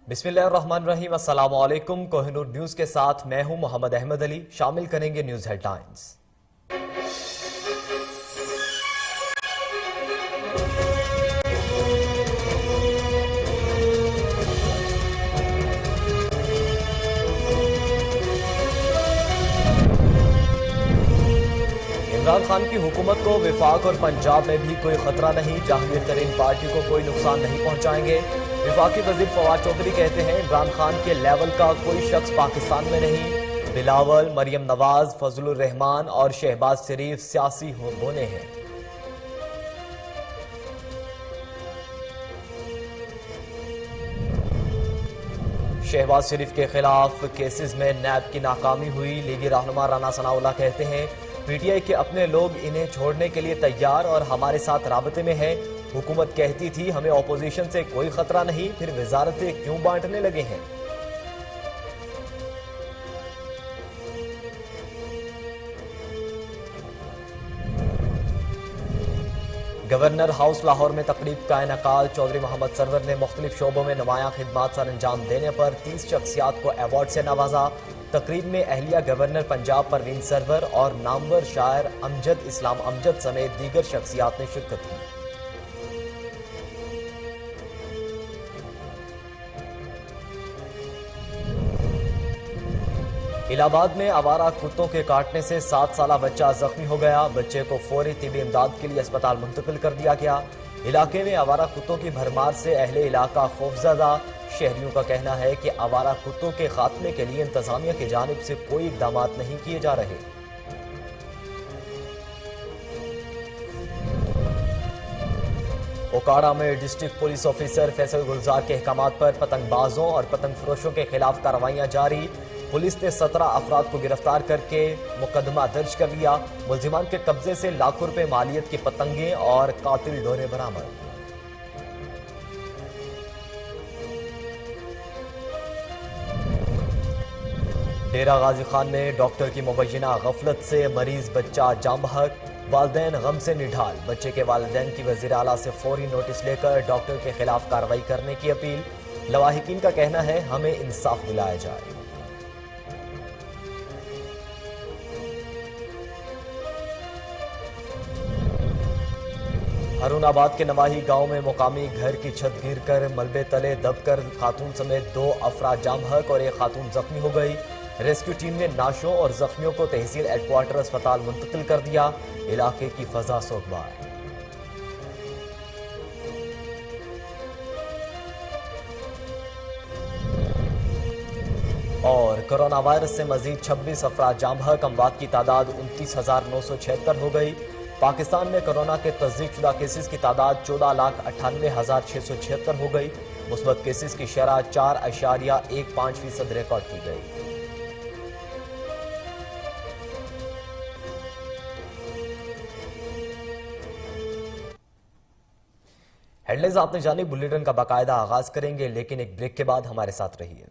बिस्मिल्लाहिर्रहमानिर्रहीम। अस्सलाम वालेकुम। कोहिनूर न्यूज़ के साथ मैं हूं मोहम्मद अहमद अली। शामिल करेंगे न्यूज़ हेडलाइंस। इमरान खान की हुकूमत को वफाक और पंजाब में भी कोई खतरा नहीं, जहांगीर तरीन पार्टी को कोई नुकसान नहीं पहुंचाएंगे। वफाकी वजीर फवाद चौधरी कहते हैं इमरान खान के लेवल का कोई शख्स पाकिस्तान में नहीं। बिलावल, मरियम नवाज, फजलुर रहमान और शहबाज शरीफ सियासी बोने हैं। शहबाज शरीफ के खिलाफ केसेस में नैब की नाकामी हुई। लीगी रहनुमा राना सनाउल्लाह कहते हैं पीटीआई के अपने लोग इन्हें छोड़ने के लिए तैयार और हमारे साथ राबते में हैं। हुकूमत कहती थी हमें अपोजिशन से कोई खतरा नहीं, फिर वजारतें क्यों बांटने लगे हैं। गवर्नर हाउस लाहौर में तकरीब का इनेकाद। चौधरी मोहम्मद सरवर ने मुख्तलिफ शोबों में नुमायां खिदमात सर अंजाम देने पर 30 शख्सियात को अवार्ड से नवाजा। तकरीब में अहलिया गवर्नर पंजाब परवीन सरवर और नामवर शायर अमजद इस्लाम अमजद समेत दीगर शख्सियात ने शिरकत की। इलाहाबाद में आवारा कुत्तों के काटने से 7 साला बच्चा जख्मी हो गया। बच्चे को फौरी तिबी इमदाद के लिए अस्पताल मुंतकिल कर दिया गया। इलाके में आवारा कुत्तों की भरमार से अहले इलाका खौफजदा। शहरियों का कहना है कि आवारा कुत्तों के खात्मे के लिए इंतजामिया की जानिब से कोई इकदाम नहीं किए जा रहे। ओकाड़ा में डिस्ट्रिक्ट पुलिस ऑफिसर फैसल गुलजार के अहकामात पर पतंगबाजों और पतंग फरोशों के खिलाफ कार्रवाइयां जारी। पुलिस ने 17 अफराद को गिरफ्तार करके मुकदमा दर्ज कर लिया। मुलजिमान के कब्जे से लाखों रुपए मालियत की पतंगे और कातिल डोरे बरामद। डेरा गाजी खान में डॉक्टर की मुबैना गफलत से मरीज बच्चा जाम बहक। वालिदैन गम से निढाल। बच्चे के वालिदैन की वजीर आला से फौरी नोटिस लेकर डॉक्टर के खिलाफ कार्रवाई करने की अपील। लवाहिकीन का कहना है हमें इंसाफ दिलाया जाए। हरुणाबाद के नवाही गांव में मुकामी घर की छत गिरकर मलबे तले दबकर खातून समेत 2 अफराद जाम बहक और 1 खातून जख्मी हो गई। रेस्क्यू टीम ने नाशों और जख्मियों को तहसील हेडक्वार्टर अस्पताल मुंतकिल कर दिया। इलाके की फजा सोगवार। और कोरोना वायरस से मजीद 26 अफराद जाम बहक। अमवात की तादाद 29,976 हो गई। पाकिस्तान में कोरोना के तस्दीक शुदा केसेस की तादाद 14,98,676 हो गई। मुस्बत केसेस की शरह 4.15% रिकॉर्ड की गई। हेडलाइंस आपने जानी। बुलेटिन का बाकायदा आगाज करेंगे, लेकिन एक ब्रेक के बाद हमारे साथ रहिए।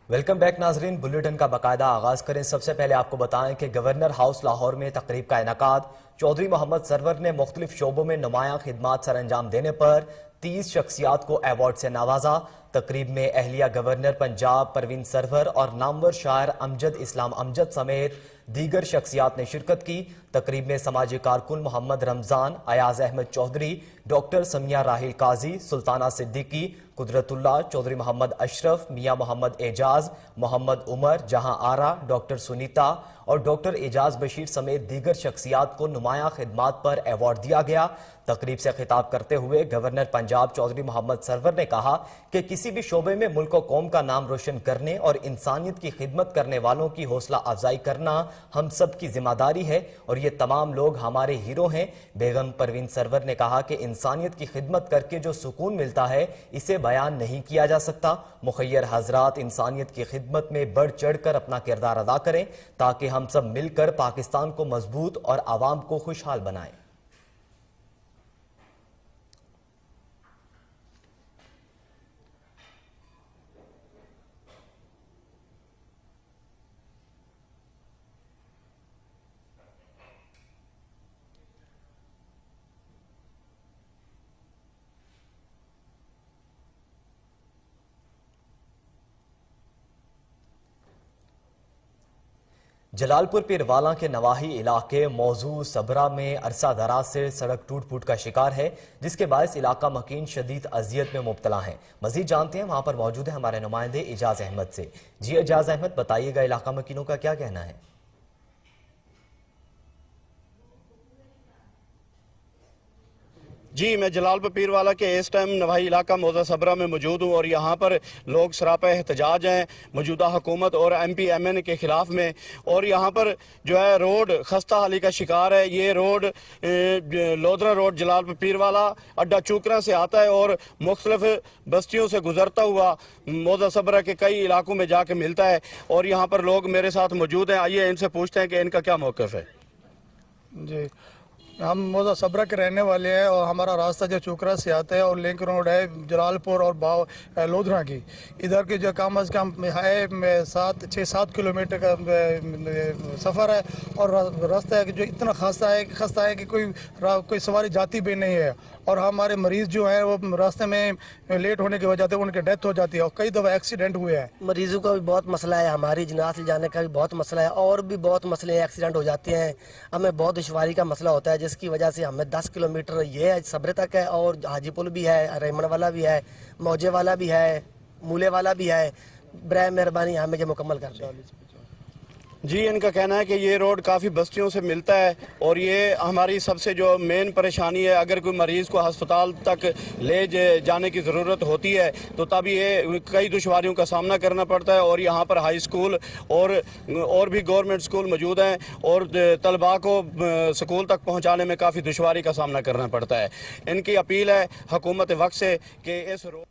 वेलकम बैक नाजरीन। बुलेटिन का बाकायदा आगाज करें। सबसे पहले आपको बताएं कि गवर्नर हाउस लाहौर में तकरीब का इनेकाद। चौधरी मोहम्मद सरवर ने मुख्तलिफ शोबों में नुमायां खिदमात सर अंजाम देने पर 30 शख्सियात को अवार्ड से नवाजा। तकरीब में अहलिया गवर्नर पंजाब परवीन सरवर और नामवर शायर अमजद इस्लाम अमजद समेत दीगर शख्सियात ने शिरकत की। तकरीब में समाजी कारकुन मोहम्मद रमजान, अयाज अहमद चौधरी, डॉक्टर समिया राहिल काजी, सुल्ताना सिद्दीकी, कुदरतुल्लाह, चौधरी मोहम्मद अशरफ, मियां मोहम्मद एजाज, मोहम्मद उमर, जहां आरा, डॉक्टर सुनीता और डॉक्टर एजाज बशीर समेत दीगर शख्सियात को नुमायां खिदमात पर अवार्ड दिया गया। तकरीब से खिताब करते हुए गवर्नर पंजाब चौधरी मोहम्मद सरवर ने कहा कि किसी किसी भी शोबे में मुल्क और कौम का नाम रोशन करने और इंसानियत की खिदमत करने वालों की हौसला अफजाई करना हम सब की जिम्मेदारी है और ये तमाम लोग हमारे हीरो हैं। बेगम परवीन सरवर ने कहा कि इंसानियत की खिदमत करके जो सुकून मिलता है इसे बयान नहीं किया जा सकता। मुखय्यर हजरात इंसानियत की खिदमत में बढ़ चढ़ कर अपना किरदार अदा करें ताकि हम सब मिलकर पाकिस्तान को मजबूत और आवाम को खुशहाल बनाएं। जलालपुर पीरवाला के नवाही इलाके मौजू सबरा में अरसा दराज से सड़क टूट फूट का शिकार है, जिसके बायस इलाका मकीन शदीद अजियत में मुब्तला है। मजीद जानते हैं, वहां पर मौजूद है हमारे नुमाइंदे इजाज अहमद से। जी इजाज अहमद, बताइएगा इलाका मकीनों का क्या कहना है? जी, मैं जलालपुर पीरवाला के इस टाइम नवाही इलाका मौजा सबरा में मौजूद हूँ और यहाँ पर लोग सरापा एहतजाज हैं मौजूदा हुकूमत और MPMN के ख़िलाफ़ में। और यहाँ पर जो है रोड खस्ता हाली का शिकार है। ये रोड लोधरा रोड जलालपुर पीरवाला अड्डा चूकरा से आता है और मुख्तलिफ बस्तियों से गुजरता हुआ मौजा सबरा के कई इलाकों में जाके मिलता है। और यहाँ पर लोग मेरे साथ मौजूद हैं, आइए इनसे पूछते हैं कि इनका क्या मौक़िफ़ है। जी, हम मौजा सबरा के रहने वाले हैं और हमारा रास्ता जो चूकरा से आता है और लिंक रोड है जलालपुर और लोधरा की। इधर के जो कम अज़ कम है 6-7 किलोमीटर का सफ़र है और रास्ता है कि जो इतना खस्ता है कि कोई सवारी जाती भी नहीं है। और हमारे मरीज़ जो हैं वो रास्ते में लेट होने की वजह से उनकी डेथ हो जाती है और कई दफ़ा एक्सीडेंट हुए हैं। मरीज़ों का भी बहुत मसला है, हमारी जनाज़ ले जाने का भी बहुत मसला है और भी बहुत मसले एक्सीडेंट हो जाते हैं। हमें बहुत दुश्वारी का मसला होता है जिसकी वजह से हमें 10 किलोमीटर ये सबरे तक है और हाजीपुल भी है, रेमन वाला भी है, मौजे वाला भी है, मूले वाला भी है। बराए मेहरबानी हमें जो मुकम्मल कर दें। जी, इनका कहना है कि ये रोड काफ़ी बस्तियों से मिलता है और ये हमारी सबसे जो मेन परेशानी है। अगर कोई मरीज़ को अस्पताल तक ले जाने की ज़रूरत होती है तो तब ये कई दुश्वारियों का सामना करना पड़ता है। और यहाँ पर हाई स्कूल और भी गवर्नमेंट स्कूल मौजूद हैं और तलबा को स्कूल तक पहुँचाने में काफ़ी दुश्वारी का सामना करना पड़ता है। इनकी अपील है हुकूमत वक्त से कि इस रोड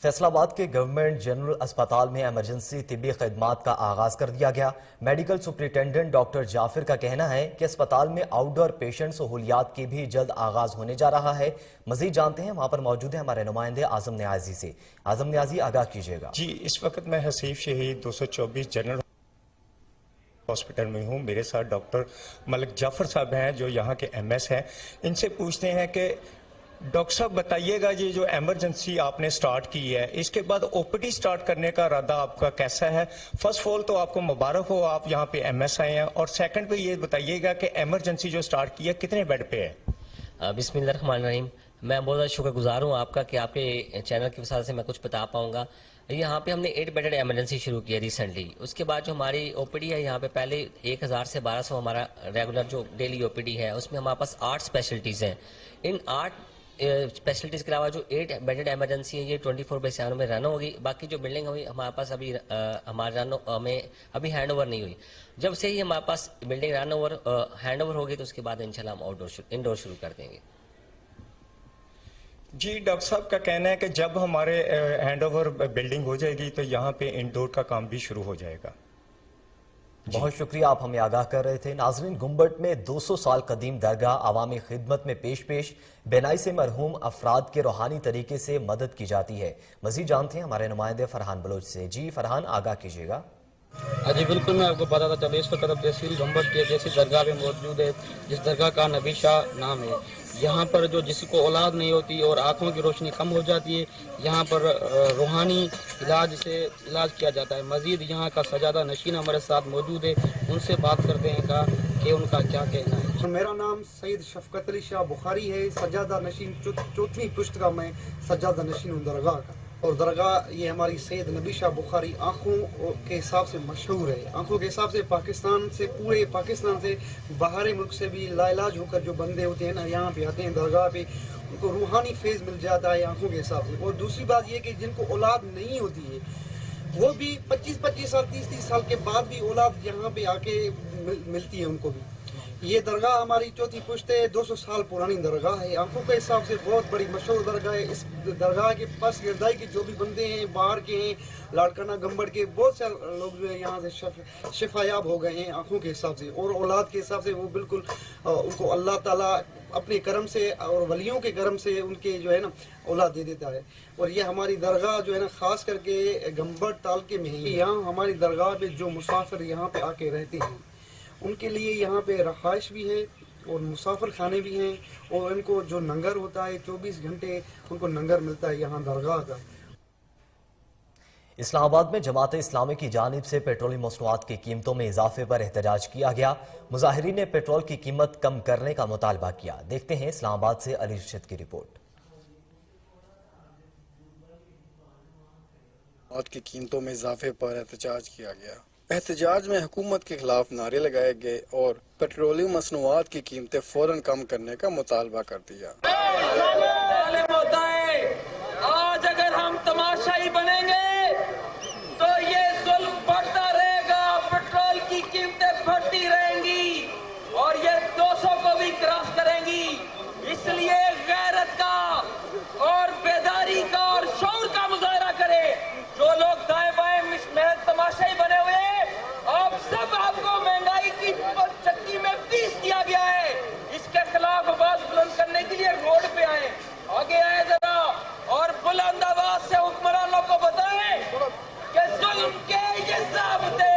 फैसलाबाद के गवर्नमेंट जनरल अस्पताल में इमरजेंसी तिब्बी खिदमात का आगाज कर दिया गया। मेडिकल सुपरिटेंडेंट डॉक्टर जाफिर का कहना है कि अस्पताल में आउटडोर पेशेंट सहूलियात की भी जल्द आगाज होने जा रहा है। मजीद जानते हैं, वहां पर मौजूद है हमारे नुमाइंदे आजम न्याजी से। आजम न्याजी, आगाह कीजिएगा। जी, इस वक्त मैं हसीफ शहीद 224 जनरल हॉस्पिटल में हूँ। मेरे साथ डॉक्टर मलिक जाफर साहब हैं जो यहाँ के MS हैं। इनसे पूछते हैं कि डॉक्टर साहब बताइएगा, ये जो एमरजेंसी आपने स्टार्ट की है इसके बाद OPD स्टार्ट करने का इरादा आपका कैसा है? फर्स्ट ऑफ ऑल तो आपको मुबारक हो, आप यहाँ पे MS आए हैं। और सेकंड पे ये बताइएगा कि एमरजेंसी जो स्टार्ट की है कितने बेड पे है? बिस्मिल्लाहिर्रहमानिर्रहीम। मैं बहुत शुक्रगुजार हूँ आपका कि आपके चैनल की वजह से मैं कुछ बता पाऊँगा। यहाँ पे हमने 8 बेडेड एमरजेंसी शुरू की है रिसेंटली। उसके बाद जो हमारी OPD है यहाँ पे पहले 1000 से 1200 हमारा रेगुलर जो डेली OPD है उसमें हमारे पास 8 स्पेशलिटीज़ हैं। इन 8 स्पेशलिटीज़ के अलावा जो 8 बेडेड एमरजेंसी है ये 24/7 में रन होगी। बाकी जो बिल्डिंग हुई हमारे पास अभी हमें अभी हैंड ओवर नहीं हुई। जब से ही हमारे पास building run over hand over होगी तो उसके बाद इंशाल्लाह हम इंडोर शुरू कर देंगे। जी, डॉक्टर साहब का कहना है कि जब हमारे हैंड ओवर बिल्डिंग हो जाएगी तो यहाँ पे इंडोर का काम भी शुरू हो जाएगा। बहुत शुक्रिया, आप हमें आगाह कर रहे थे। नाजरीन, गुम्बट में 200 साल कदीम दरगाह अवामी खिदमत में पेश बेनाई से मरहूम अफराद के रूहानी तरीके से मदद की जाती है। मजीद जानते हैं हमारे नुमाइंदे फरहान बलोच से। जी फरहान, आगाह कीजिएगा। जी बिल्कुल, मैं आपको बताता चलूँ इस वक्त तहसील गुम्बट की जैसी दरगाह में मौजूद है जिस दरगाह का नबी शाह नाम है। यहाँ पर जो जिसको औलाद नहीं होती और आँखों की रोशनी कम हो जाती है, यहाँ पर रूहानी इलाज किया जाता है। मजीद यहाँ का सजादा नशीन हमारे साथ मौजूद है, उनसे बात करते हैं कि उनका क्या कहना है। मेरा नाम सईद शफकत अली शाह बुखारी है। सजादा नशीन चौथी पुश्त का मैं सजादा नशीन हूँ दरगाह का। اور درگاہ یہ ہماری سید نبی شاہ بخاری آنکھوں کے حساب سے مشہور ہے. آنکھوں کے حساب سے پاکستان سے, پورے پاکستان سے, باہر ملک سے بھی لا علاج ہو کر جو بندے ہوتے ہیں نا یہاں پہ آتے ہیں درگاہ پہ, ان کو روحانی فیض مل جاتا ہے آنکھوں کے حساب سے. اور دوسری بات یہ کہ جن کو اولاد نہیں ہوتی ہے وہ بھی 25 سال 30 سال کے بعد بھی اولاد یہاں پہ آ کے ملتی ہے ان کو بھی. یہ درگاہ ہماری چوتھی پشت ہے, 200 سال پرانی درگاہ ہے. آنکھوں کے حساب سے بہت بڑی مشہور درگاہ ہے. اس درگاہ کے پاس گردائی کے جو بھی بندے ہیں باہر کے ہیں, لاڑکانہ گمبڑ کے بہت سے لوگ جو ہے یہاں سے شفایاب ہو گئے ہیں آنکھوں کے حساب سے. اور اولاد کے حساب سے وہ بالکل ان کو اللہ تعالیٰ اپنے کرم سے اور ولیوں کے کرم سے ان کے جو ہے نا اولاد دے دیتا ہے. اور یہ ہماری درگاہ جو ہے نا خاص کر کے گمبڑ تالکے میں ہے. یہاں ہماری درگاہ پہ جو مسافر یہاں پہ آ کے رہتے ہیں ان کے لیے یہاں پہ رہائش بھی ہے اور مسافر خانے بھی ہیں, اور ان کو جو لنگر ہوتا ہے 24 گھنٹے ان کو لنگر ملتا ہے یہاں درگاہ کا. اسلام آباد میں جماعت اسلامی کی جانب سے پیٹرولیم مصنوعات کی قیمتوں میں اضافے پر احتجاج کیا گیا. مظاہرین نے پیٹرول کی قیمت کم کرنے کا مطالبہ کیا. دیکھتے ہیں اسلام آباد سے علی رشید کی رپورٹ. کی قیمتوں میں اضافے پر احتجاج کیا گیا. احتجاج میں حکومت کے خلاف نعرے لگائے گئے اور پیٹرولیم مصنوعات کی قیمتیں فوراً کم کرنے کا مطالبہ کر دیا. آج اگر ہم تماشائی بنیں گے تو یہ ظلم بڑھتا رہے گا, پیٹرول کی قیمتیں بڑھتی رہیں گی اور یہ 200 کو بھی کراس کریں گی. اس لیے غیرت کا اور بیداری کا اور شعور کا مظاہرہ کرے. جو لوگ دائیں بائیں تماشائی بنے ہوئے آپ سب, آپ کو مہنگائی کی چکی میں پیس دیا گیا ہے. اس کے خلاف آواز بلند کرنے کے لیے روڈ پہ آئے, آگے آئے ذرا اور بلند آواز سے حکمرانوں کو بتائیں کہ ظلم کے یہ ضابطے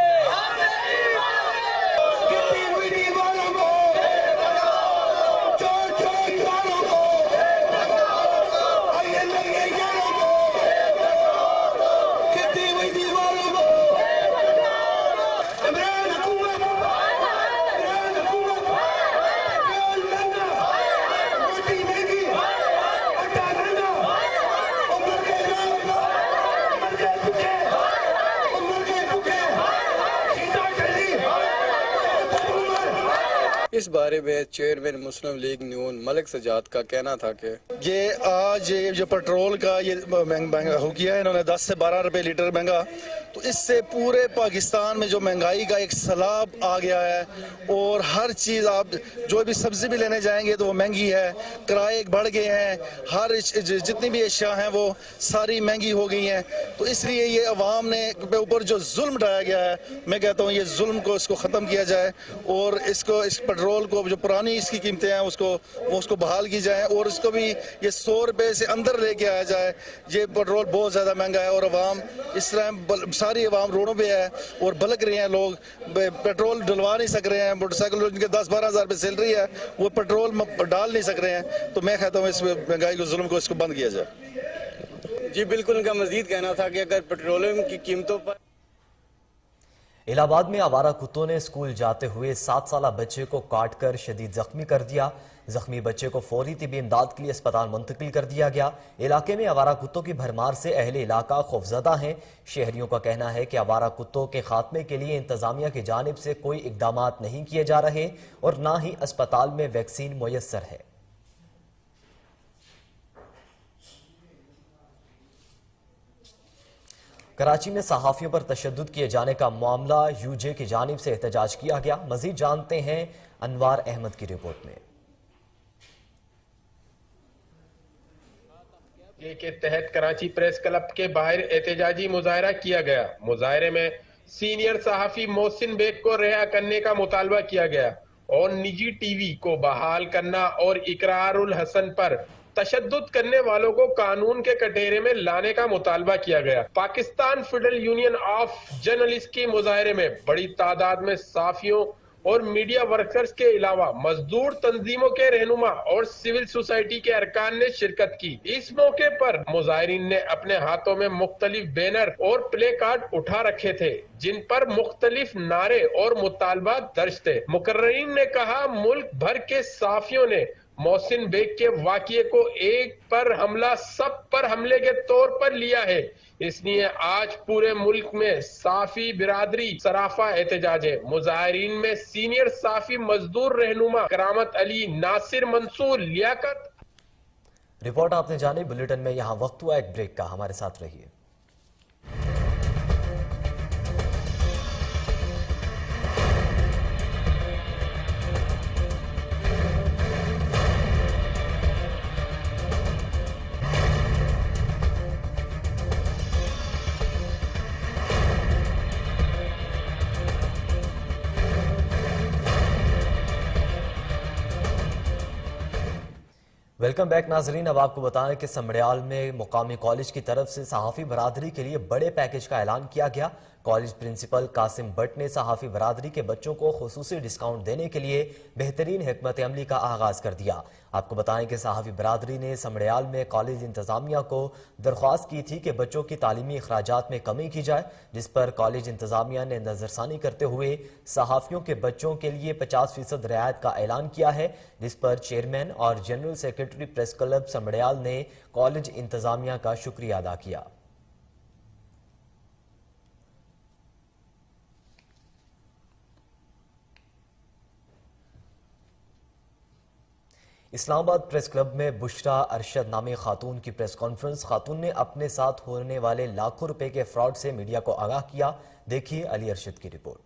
اس بارے میں چیئرمین مسلم لیگ نیون ملک سجاد کا کہنا تھا کہ یہ آج جو پیٹرول کا یہ مہنگا ہو گیا ہے, انہوں نے 10 سے 12 روپے لیٹر مہنگا, تو اس سے پورے پاکستان میں جو مہنگائی کا ایک سیلاب آ گیا ہے. اور ہر چیز آپ جو بھی سبزی بھی لینے جائیں گے تو وہ مہنگی ہے, کرائے بڑھ گئے ہیں, ہر جتنی بھی اشیاء ہیں وہ ساری مہنگی ہو گئی ہیں. تو اس لیے یہ عوام نے اوپر جو ظلم ڈھایا گیا ہے, میں کہتا ہوں یہ ظلم کو اس کو ختم کیا جائے اور اس پیٹرول کو جو پرانی اس کی قیمتیں ہیں اس کو بحال کی جائیں اور اس کو بھی یہ 100 روپے سے اندر لے کے آیا جائے. یہ پیٹرول بہت زیادہ مہنگا ہے اور عوام اس طرح ساری عوام روڈوں پہ ہے اور بلک رہے ہیں. لوگ پیٹرول ڈلوا نہیں سک رہے ہیں, موٹر سائیکل جن کے 10-12 ہزار روپے سیلری ہے وہ پیٹرول ڈال نہیں سک رہے ہیں. تو میں کہتا ہوں اس مہنگائی کو ظلم کو اس کو بند کیا جائے. جی بالکل, ان کا مزید کہنا تھا کہ اگر پیٹرولیم کی قیمتوں پر الہ آباد میں آوارہ کتوں نے اسکول جاتے ہوئے 7 سالہ بچے کو کاٹ کر شدید زخمی کر دیا. زخمی بچے کو فوری طبی امداد کے لیے اسپتال منتقل کر دیا گیا. علاقے میں آوارہ کتوں کی بھرمار سے اہل علاقہ خوفزدہ ہیں. شہریوں کا کہنا ہے کہ آوارہ کتوں کے خاتمے کے لیے انتظامیہ کی جانب سے کوئی اقدامات نہیں کیے جا رہے اور نہ ہی اسپتال میں ویکسین میسر ہے. کراچی میں صحافیوں پر تشدد کیے جانے کا معاملہ یو جے کی جانب سے احتجاج کیا گیا. مزید جانتے ہیں انوار احمد کی رپورٹ میں. کے تحت کراچی پریس کلب کے باہر احتجاجی مظاہرہ کیا گیا. مظاہرے میں سینئر صحافی محسن بیگ کو رہا کرنے کا مطالبہ کیا گیا اور نجی ٹی وی کو بحال کرنا اور اقرار الحسن پر تشدد کرنے والوں کو قانون کے کٹہرے میں لانے کا مطالبہ کیا گیا. Pakistan federal union of journalist کی مظاہرے میں بڑی تعداد میں صحافیوں اور میڈیا ورکرز کے علاوہ مزدور تنظیموں کے رہنما اور سول سوسائٹی کے ارکان نے شرکت کی. اس موقع پر مظاہرین نے اپنے ہاتھوں میں مختلف بینر اور پلے کارڈ اٹھا رکھے تھے جن پر مختلف نعرے اور مطالبات درج تھے. مقررین نے کہا ملک بھر کے صحافیوں نے मोहसिन बेग के वाकये को एक पर हमला सब पर हमले के तौर पर लिया है। इसलिए आज पूरे मुल्क में साफी बिरादरी सराफा एहतजाज है। मुजाहिरीन में सीनियर साफी मजदूर रहनुमा करामत अली, नासिर मंसूर, लियाकत। रिपोर्ट आपने जानी। बुलेटिन में यहाँ वक्त हुआ एक ब्रेक का, हमारे साथ रहिए। वेलकम बैक नाजरीन। अब आपको बताएं कि समड़ियाल में मुकामी कॉलेज की तरफ से सहाफ़ी बरादरी के लिए बड़े पैकेज का ऐलान किया गया। कॉलेज प्रिंसिपल कासिम भट्ट ने सहाफ़ी बरादरी के बच्चों को खुसूसी डिस्काउंट देने के लिए बेहतरीन हिकमत अमली का आगाज़ कर दिया। आपको बताएं कि सहाफ़ी बरादरी ने समड़ियाल में कॉलेज इंतज़ामिया को दरख्वास्त की थी कि बच्चों की तालीमी अखराजात में कमी की जाए, जिस पर कॉलेज इंतज़ामिया ने नज़रसानी करते हुए सहाफ़ियों के बच्चों के लिए 50% रियायत का ऐलान किया है, जिस पर चेयरमैन और जनरल सेक्रेटरी प्रेस क्लब समड़ियाल ने कॉलेज इंतज़ामिया का शुक्रिया अदा किया। इस्लामाबाद प्रेस क्लब में बुशरा अरशद नामी खातून की प्रेस कॉन्फ्रेंस। खातून ने अपने साथ होने वाले लाखों रुपए के फ्रॉड से मीडिया को आगाह किया। देखिए अली अरशद की रिपोर्ट।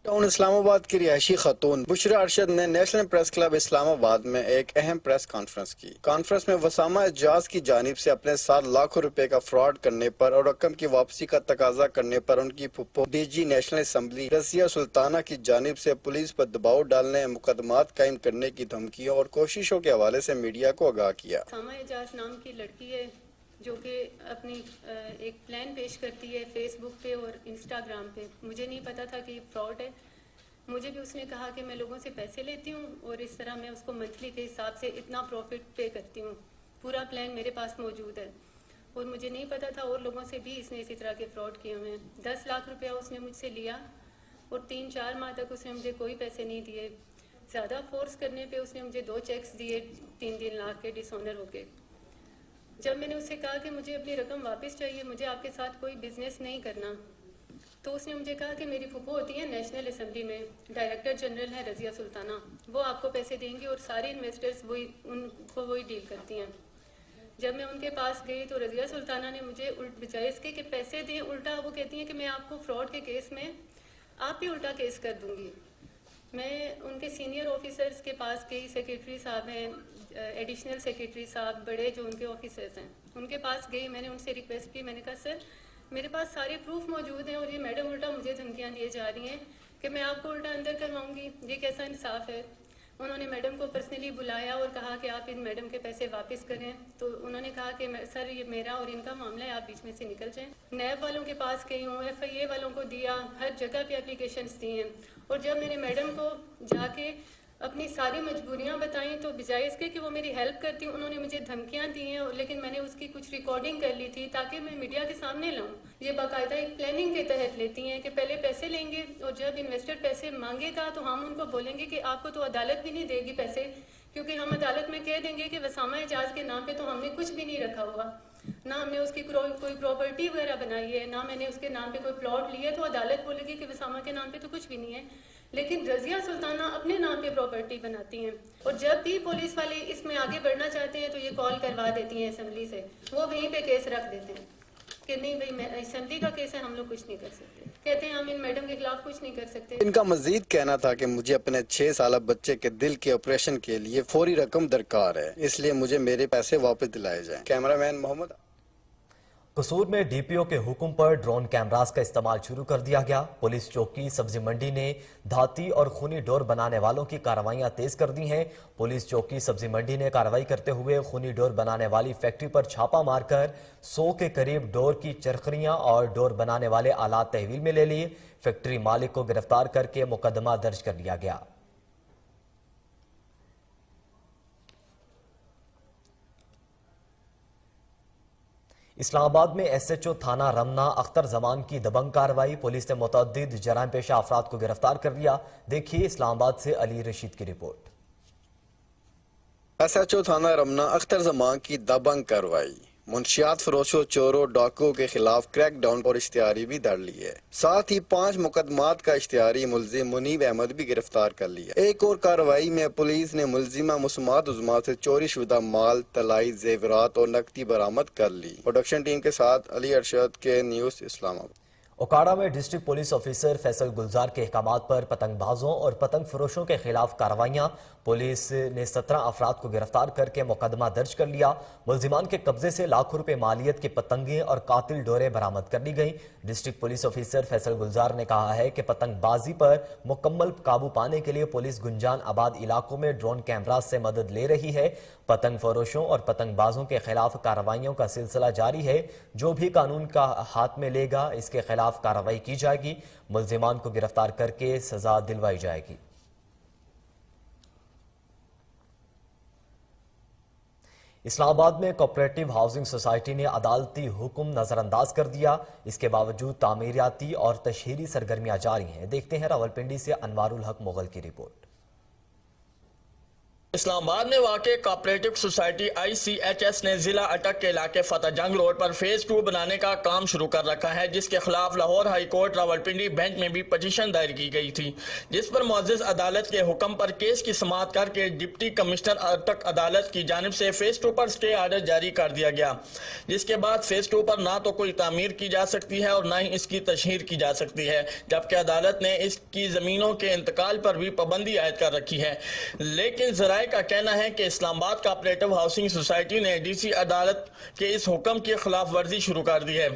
टाउन इस्लामाबाद की रिहायशी खातून बुशरा अरशद ने नेशनल प्रेस क्लब इस्लामाबाद में एक अहम प्रेस कॉन्फ्रेंस की। कॉन्फ्रेंस में वसामा एजाज की जानिब से अपने साथ लाखों रुपए का फ्रॉड करने पर और रकम की वापसी का तकाजा करने पर उनकी फुप्पो DG national assembly Razia Sultana की जानिब से पुलिस पर दबाव डालने, मुकदमात कायम करने की धमकियों और कोशिशों के हवाले से मीडिया को आगाह किया। वसामा एजाज नाम की लड़की है जो कि अपनी एक प्लान पेश करती है फेसबुक पे और इंस्टाग्राम पे। मुझे नहीं पता था कि ये फ्रॉड है। मुझे भी उसने कहा कि मैं लोगों से पैसे लेती हूँ और इस तरह मैं उसको मंथली के हिसाब से इतना प्रॉफिट पे करती हूँ। पूरा प्लान मेरे पास मौजूद है और मुझे नहीं पता था और लोगों से भी इसने इसी तरह के फ्रॉड किए हुए हैं। 10 लाख रुपया उसने मुझसे लिया और 3-4 माह तक उसने मुझे कोई पैसे नहीं दिए। ज़्यादा फोर्स करने पे उसने मुझे 2 चेक्स दिए 3-3 लाख के डिसऑनर होके। जब मैंने उससे कहा कि मुझे अपनी रकम वापस चाहिए, मुझे आपके साथ कोई बिजनेस नहीं करना, तो उसने मुझे कहा कि मेरी फूफो होती है नेशनल असम्बली में, डायरेक्टर जनरल है रजिया सुल्ताना, वो आपको पैसे देंगी और सारे इन्वेस्टर्स उनको वही डील करती हैं। जब मैं उनके पास गई तो रजिया सुल्ताना ने मुझे बजाय इसके कि पैसे दें, उल्टा वो कहती हैं कि मैं आपको फ्रॉड के केस में आप भी उल्टा केस कर दूंगी। मैं उनके सीनियर ऑफिसर्स के पास गई, सेक्रेटरी साहब हैं, एडिशनल सेक्रेटरी साहब, बड़े जो उनके ऑफिसर्स हैं, उनके पास गई। मैंने उनसे रिक्वेस्ट की, मैंने कहा सर मेरे पास सारे प्रूफ मौजूद हैं और ये मैडम उल्टा मुझे धमकियाँ दिए जा रही हैं कि मैं आपको उल्टा अंदर करवाऊंगी, ये कैसा इंसाफ है। उन्होंने मैडम को पर्सनली बुलाया और कहा कि आप इन मैडम के पैसे वापस करें। तो उन्होंने कहा कि सर ये मेरा और इनका मामला है, आप बीच में से निकल जाएं। नैब वालों के पास गई हूँ, FIA वालों को दिया, हर जगह पे एप्लीकेशंस दी हैं। और जब मैंने मैडम को जाके अपनी सारी मजबूरियां बताई तो बजाय इसके कि वो मेरी हेल्प करती, उन्होंने मुझे धमकियां दी हैं। लेकिन मैंने उसकी कुछ रिकॉर्डिंग कर ली थी ताकि मैं मीडिया के सामने लाऊं। ये बाकायदा एक प्लानिंग के तहत लेती हैं कि पहले पैसे लेंगे और जब इन्वेस्टर पैसे मांगेगा तो हम उनको बोलेंगे कि आपको तो अदालत भी नहीं देगी पैसे, क्योंकि हम अदालत में कह देंगे कि वसामा एजाज के नाम पे तो हमने कुछ भी नहीं रखा हुआ, ना हमने उसकी कोई प्रॉपर्टी वगैरह बनाई है, ना मैंने उसके नाम पे कोई प्लॉट लिया। तो अदालत बोलेगी कि वसामा के नाम पे तो कुछ भी नहीं है, लेकिन रजिया सुल्ताना अपने नाम पे प्रॉपर्टी बनाती हैं। और जब भी पुलिस वाले इसमें आगे बढ़ना चाहते हैं तो ये कॉल करवा देती हैं असेंबली से, वो वहीं पे केस रख देते हैं कि नहीं भाई असेंबली का केस है, हम लोग कुछ नहीं कर सकते। कहते हैं हम इन मैडम के खिलाफ कुछ नहीं कर सकते। इनका मजीद कहना था कि मुझे अपने 6 साल बच्चे के दिल के ऑपरेशन के लिए फौरी रकम दरकार है, इसलिए मुझे मेरे पैसे वापस दिलाए जाएं। कैमरामैन मोहम्मद। कसूर में DPO के हुक्म पर ड्रोन कैमरास का इस्तेमाल शुरू कर दिया गया। पुलिस चौकी सब्जी मंडी ने धाती और खूनी डोर बनाने वालों की कार्रवाइयां तेज कर दी हैं। पुलिस चौकी सब्जी मंडी ने कार्रवाई करते हुए खूनी डोर बनाने वाली फैक्ट्री पर छापा मारकर 100 के करीब डोर की चरखरियां और डोर बनाने वाले आलात तहवील में ले लिए। फैक्ट्री मालिक को गिरफ्तार करके मुकदमा दर्ज कर लिया गया। इस्लामाबाद में SHO थाना रमना अख्तर जमान की दबंग कार्रवाई। पुलिस ने मुतअद्दिद जराइम पेशा अफराद को गिरफ्तार कर लिया। देखिए इस्लामाबाद से अली रशीद की रिपोर्ट। SHO थाना रमना अख्तर जमान की दबंग कार्रवाई। मुंशियात फरोशों, चोरों, डाकुओं के खिलाफ क्रैक डाउन और इश्तिहारी भी धर ली है। साथ ही 5 मुकदमात का इश्तिहारी मुलजिम मुनीब अहमद भी गिरफ्तार कर लिया। एक और कार्रवाई में पुलिस ने मुलजिमा मुस्मात उज़मा से चोरी शुदा माल, तलाई, जेवरात और नकदी बरामद कर ली। प्रोडक्शन टीम के साथ अली अरशद के न्यूज़ इस्लामाबाद। ओकाड़ा में डिस्ट्रिक्ट पुलिस ऑफिसर फैसल गुलजार के अहकामात पर पतंगबाजों और पतंग फरोशों के खिलाफ कार्रवाइयां। पुलिस ने 17 अफराद को गिरफ्तार करके मुकदमा दर्ज कर लिया। मुलजिमान के कब्जे से लाखों रुपए मालियत की पतंगें और कातिल डोरे बरामद कर ली गई। डिस्ट्रिक्ट पुलिस ऑफिसर फैसल गुलजार ने कहा है कि पतंगबाजी पर मुकम्मल काबू पाने के लिए पुलिस गुंजान आबाद इलाकों में ड्रोन कैमरा से मदद ले रही है। पतंग फरोशों और पतंगबाजों के खिलाफ कार्रवाइयों का सिलसिला जारी है। जो भी कानून का हाथ में लेगा इसके खिलाफ कार्रवाई की जाएगी। मुलजिमान को गिरफ्तार करके सजा दिलवाई जाएगी। इस्लामाबाद में कोऑपरेटिव हाउसिंग सोसाइटी ने अदालती हुक्म नजरअंदाज कर दिया। इसके बावजूद तामीराती और तशहीरी सरगर्मियां जारी हैं। देखते हैं रावलपिंडी से अनवारुल हक मुगल की रिपोर्ट। इस्लामाबाद में वाक़े कोऑपरेटिव सोसाइटी ICHS ने जिला अटक के इलाके फतेह जंग रोड पर फेज 2 बनाने का काम शुरू कर रखा है, जिसके खिलाफ Lahore high court Rawalpindi bench में भी पटिशन दायर की गई थी, जिस पर मुअज़्ज़ज़ अदालत के हुक्म पर केस की समाअत करके डिप्टी कमिश्नर अटक अदालत की जानिब से फेज 2 पर स्टे आर्डर जारी कर दिया गया, जिसके बाद फेज 2 पर ना तो कोई तामीर की जा सकती है और ना ही इसकी तशहीर की जा सकती है, जबकि अदालत ने इसकी जमीनों के इंतकाल पर भी पाबंदी आयद कर रखी है। लेकिन जराए का कहना है कि इस्लामाबाद कोऑपरेटिव हाउसिंग सोसाइटी ने DC अदालत के इस हुक्म की खिलाफ वर्जी शुरू कर दी है।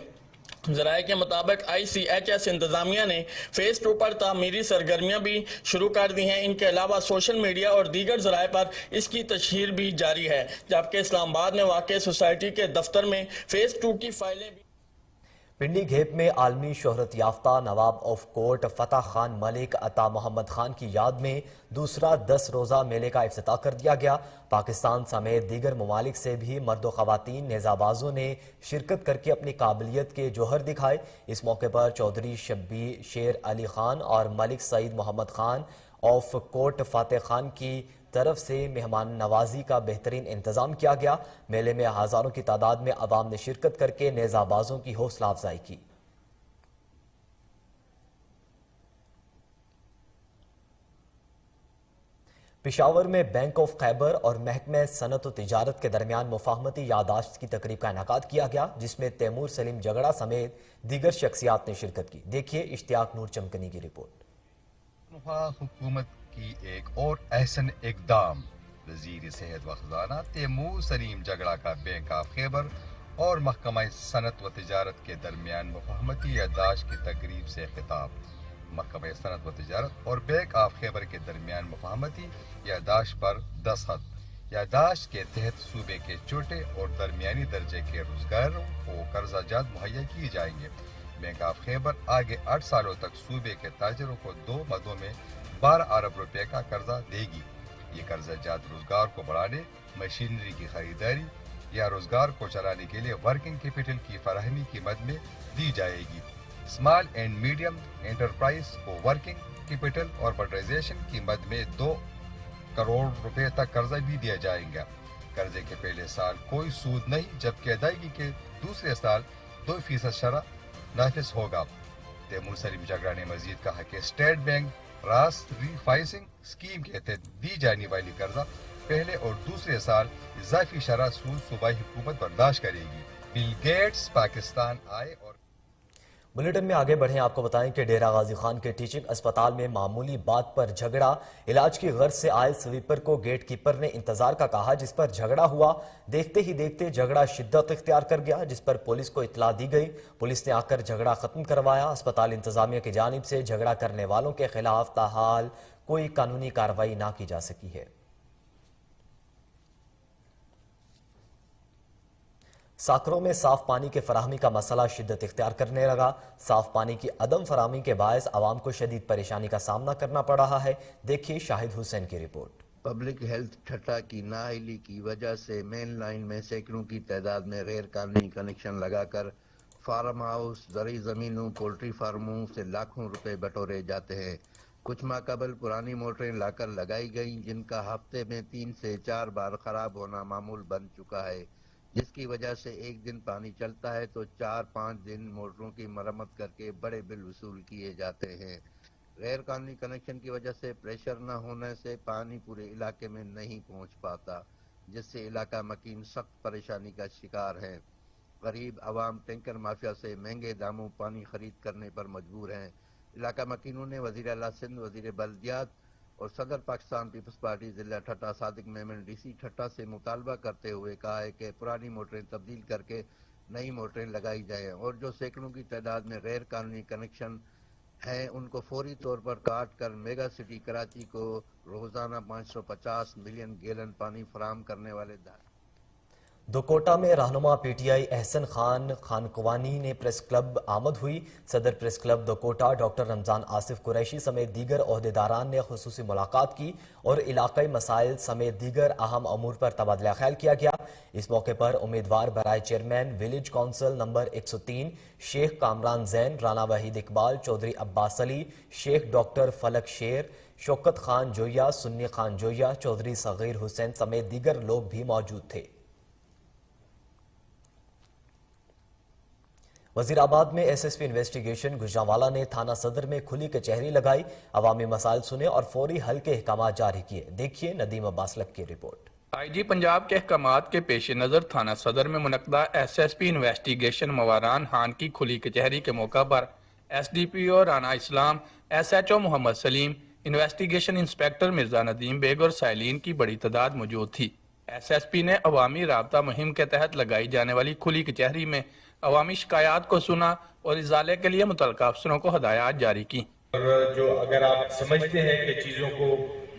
जराए के मुताबिक ICHS इंतजामिया ने फेज 2 पर तामीरी सरगर्मियां भी शुरू कर दी हैं। इनके अलावा सोशल मीडिया और दीगर जराए पर इसकी तशहीर भी जारी है, जबकि इस्लामाबाद में वाक़ सोसाइटी के दफ्तर में फेज 2 की फाइलें भी। पिंडी घेप में आलमी शोहरत याफ्ता नवाब ऑफ कोर्ट फतह खान मलिक अता मोहम्मद खान की याद में दूसरा 10 रोज़ा मेले का इफ्तिताह कर दिया गया। पाकिस्तान समेत दीगर ममालिक से भी मर्द व ख़वातीन नेज़ाबाजों ने शिरकत करके अपनी काबिलियत के जौहर दिखाए। इस मौके पर चौधरी शब्बी शेर अली खान और मलिक सईद मोहम्मद खान ऑफ कोर्ट फातेह खान की तरफ से मेहमान नवाजी का बेहतरीन इंतजाम किया गया। मेले में हजारों की तादाद में अवाम ने शिरकत करके नेज़ाबाजों की हौसला अफजाई की। पेशावर में बैंक ऑफ खैबर और महकमे सनत व तिजारत के दरमियान मुफाहमती यादाश्त की तकरीब का इनेकाद किया गया, जिसमें तैमूर सलीम जगड़ा समेत दीगर शख्सियात ने शिरकत की। देखिए इश्तियाक नूर चमकनी की रिपोर्ट। हुकूमत की एक और अहसन इकदाम, वजीर सेहत व खजाना तैमूर सलीम जगड़ा का बैंक ऑफ खैबर और महकमा सनत व तिजारत के दरमियान मुफाहमती यादाश्त की तकरीब से खिताब। महकमा सनत व तिजारत और बैंक ऑफ खैबर के दरमियान मुफाहमती यादाश्त पर दस्तखत। यादाश्त के तहत सूबे के छोटे और दरमियानी दर्जे के रोजगारों को कर्जा जात मुहैया किए जाएंगे। बैंक ऑफ खैबर आगे 8 सालों तक सूबे के ताजरों को 2 मदों में 12 अरब रुपए का कर्जा देगी। ये कर्जा जात रोजगार को बढ़ाने, मशीनरी की खरीदारी या रोजगार को चलाने के लिए वर्किंग कैपिटल की फराहमी की मद में दी जाएगी। स्मॉल एंड मीडियम एंटरप्राइज को वर्किंग कैपिटल और मॉडर्नाइजेशन की मद में 2 करोड़ रुपए तक कर्जा भी दिया जाएगा। कर्जे के पहले साल कोई सूद नहीं, जबकि अदायगी के दूसरे साल 2% शरह नाफिज होगा। तैमूर सलीम जगड़ा ने मजीद कहा कि स्टेट बैंक रास रीफाइसिंग स्कीम के तहत दी जाने वाली कर्जा पहले और दूसरे साल इजाफी शरह सूद सूबाई हुकूमत बर्दाश्त करेगी। बिल गेट्स पाकिस्तान आए और बुलेटिन में आगे बढ़ें। आपको बताएं कि डेरा गाजी खान के टीचिंग अस्पताल में मामूली बात पर झगड़ा। इलाज की गर्ज से आए स्वीपर को गेट कीपर ने इंतजार का कहा, जिस पर झगड़ा हुआ। देखते ही देखते झगड़ा शिद्दत इख्तियार कर गया, जिस पर पुलिस को इत्तला दी गई। पुलिस ने आकर झगड़ा खत्म करवाया। अस्पताल इंतजामिया की जानिब से झगड़ा करने वालों के खिलाफ ताहाल कोई कानूनी कार्रवाई ना की जा सकी है। साकरों में साफ पानी के फराहमी का मसला शिद्दत इख्तियार करने लगा। साफ पानी की अदम फराहमी के बायस आवाम को शदीद परेशानी का सामना करना पड़ रहा है। देखिए शाहिद हुसैन की रिपोर्ट। पब्लिक हेल्थ छठा की नाअहली की वजह से मेन लाइन में सैकड़ों की तादाद में गैर कानूनी कनेक्शन लगाकर फार्म हाउस, ज़रूरी ज़मीनों, पोल्ट्री फार्मों से लाखों रुपए बटोरे जाते हैं। कुछ माह कबल पुरानी मोटरें लाकर लगाई गईं, जिनका हफ्ते में 3 से 4 बार खराब होना मामूल बन चुका है, जिसकी वजह से एक दिन पानी चलता है तो 4-5 दिन मोटरों की मरम्मत करके बड़े बिल वसूल किए जाते हैं। गैर कानूनी कनेक्शन की वजह से प्रेशर न होने से पानी पूरे इलाके में नहीं पहुंच पाता, जिससे इलाका मकीन सख्त परेशानी का शिकार है। गरीब आवाम टैंकर माफिया से महंगे दामों पानी खरीद करने पर मजबूर हैं। इलाका मकीनों ने वज़ीर आला सिंध, वज़ीर बल्दियात और सदर पाकिस्तान पीपल्स पार्टी ज़िला ठट्टा सादिक मेमन डीसी ठट्टा से मुतालबा करते हुए कहा है कि पुरानी मोटरें तब्दील करके नई मोटरें लगाई जाएं और जो सैकड़ों की तादाद में गैर कानूनी कनेक्शन हैं उनको फौरी तौर पर काट कर मेगा सिटी कराची को रोजाना 550 मिलियन गैलन पानी फराहम करने वाले दुकोटा में रहनुमा पीटीआई एहसन खान खानकवानी ने प्रेस क्लब आमद हुई। सदर press club Dukota doctor Ramzan Asif Qureshi समेत दीगर ओहदेदारान ने खुसूसी मुलाकात की और इलाकाई मसाइल समेत दीगर अहम अमूर पर तबादला ख्याल किया गया। इस मौके पर उम्मीदवार बराए chairman village council number 103 Sheikh Kamran Jain, Rana Waheed Iqbal, Chaudhry Abbas Ali, Sheikh doctor Falak Sher, Shaukat Khan Zoya, Sunni Khan Zoya, Chaudhary Sagir Hussain समेत दीगर लोग भी मौजूद थे। वजीराबाद में एसएसपी इन्वेस्टिगेशन गुजरांवाला ने थाना सदर में खुली कचहरी लगाई, अवामी मसाइल सुने और फौरी हल के अहकाम जारी किए। देखिए नदीम अब्बास लक की रिपोर्ट। आईजी पंजाब के अहकामात के पेश नज़र थाना सदर में मुनक्दा एसएसपी इन्वेस्टिगेशन मवारान खान की खुली कचहरी के मौका पर SDPO Rana Islam, SHO Mohammad Saleem, investigation inspector Mirza Nadeem Baig और साइलिन की बड़ी तादाद मौजूद थी। एसएसपी ने अवामी राबता मुहिम के तहत लगाई जाने वाली खुली कचहरी में अवामी शिकायत को सुना और इजाले के लिए मुतल्लिका अफसरों को हदायत जारी की। और जो अगर आप समझते हैं कि चीजों को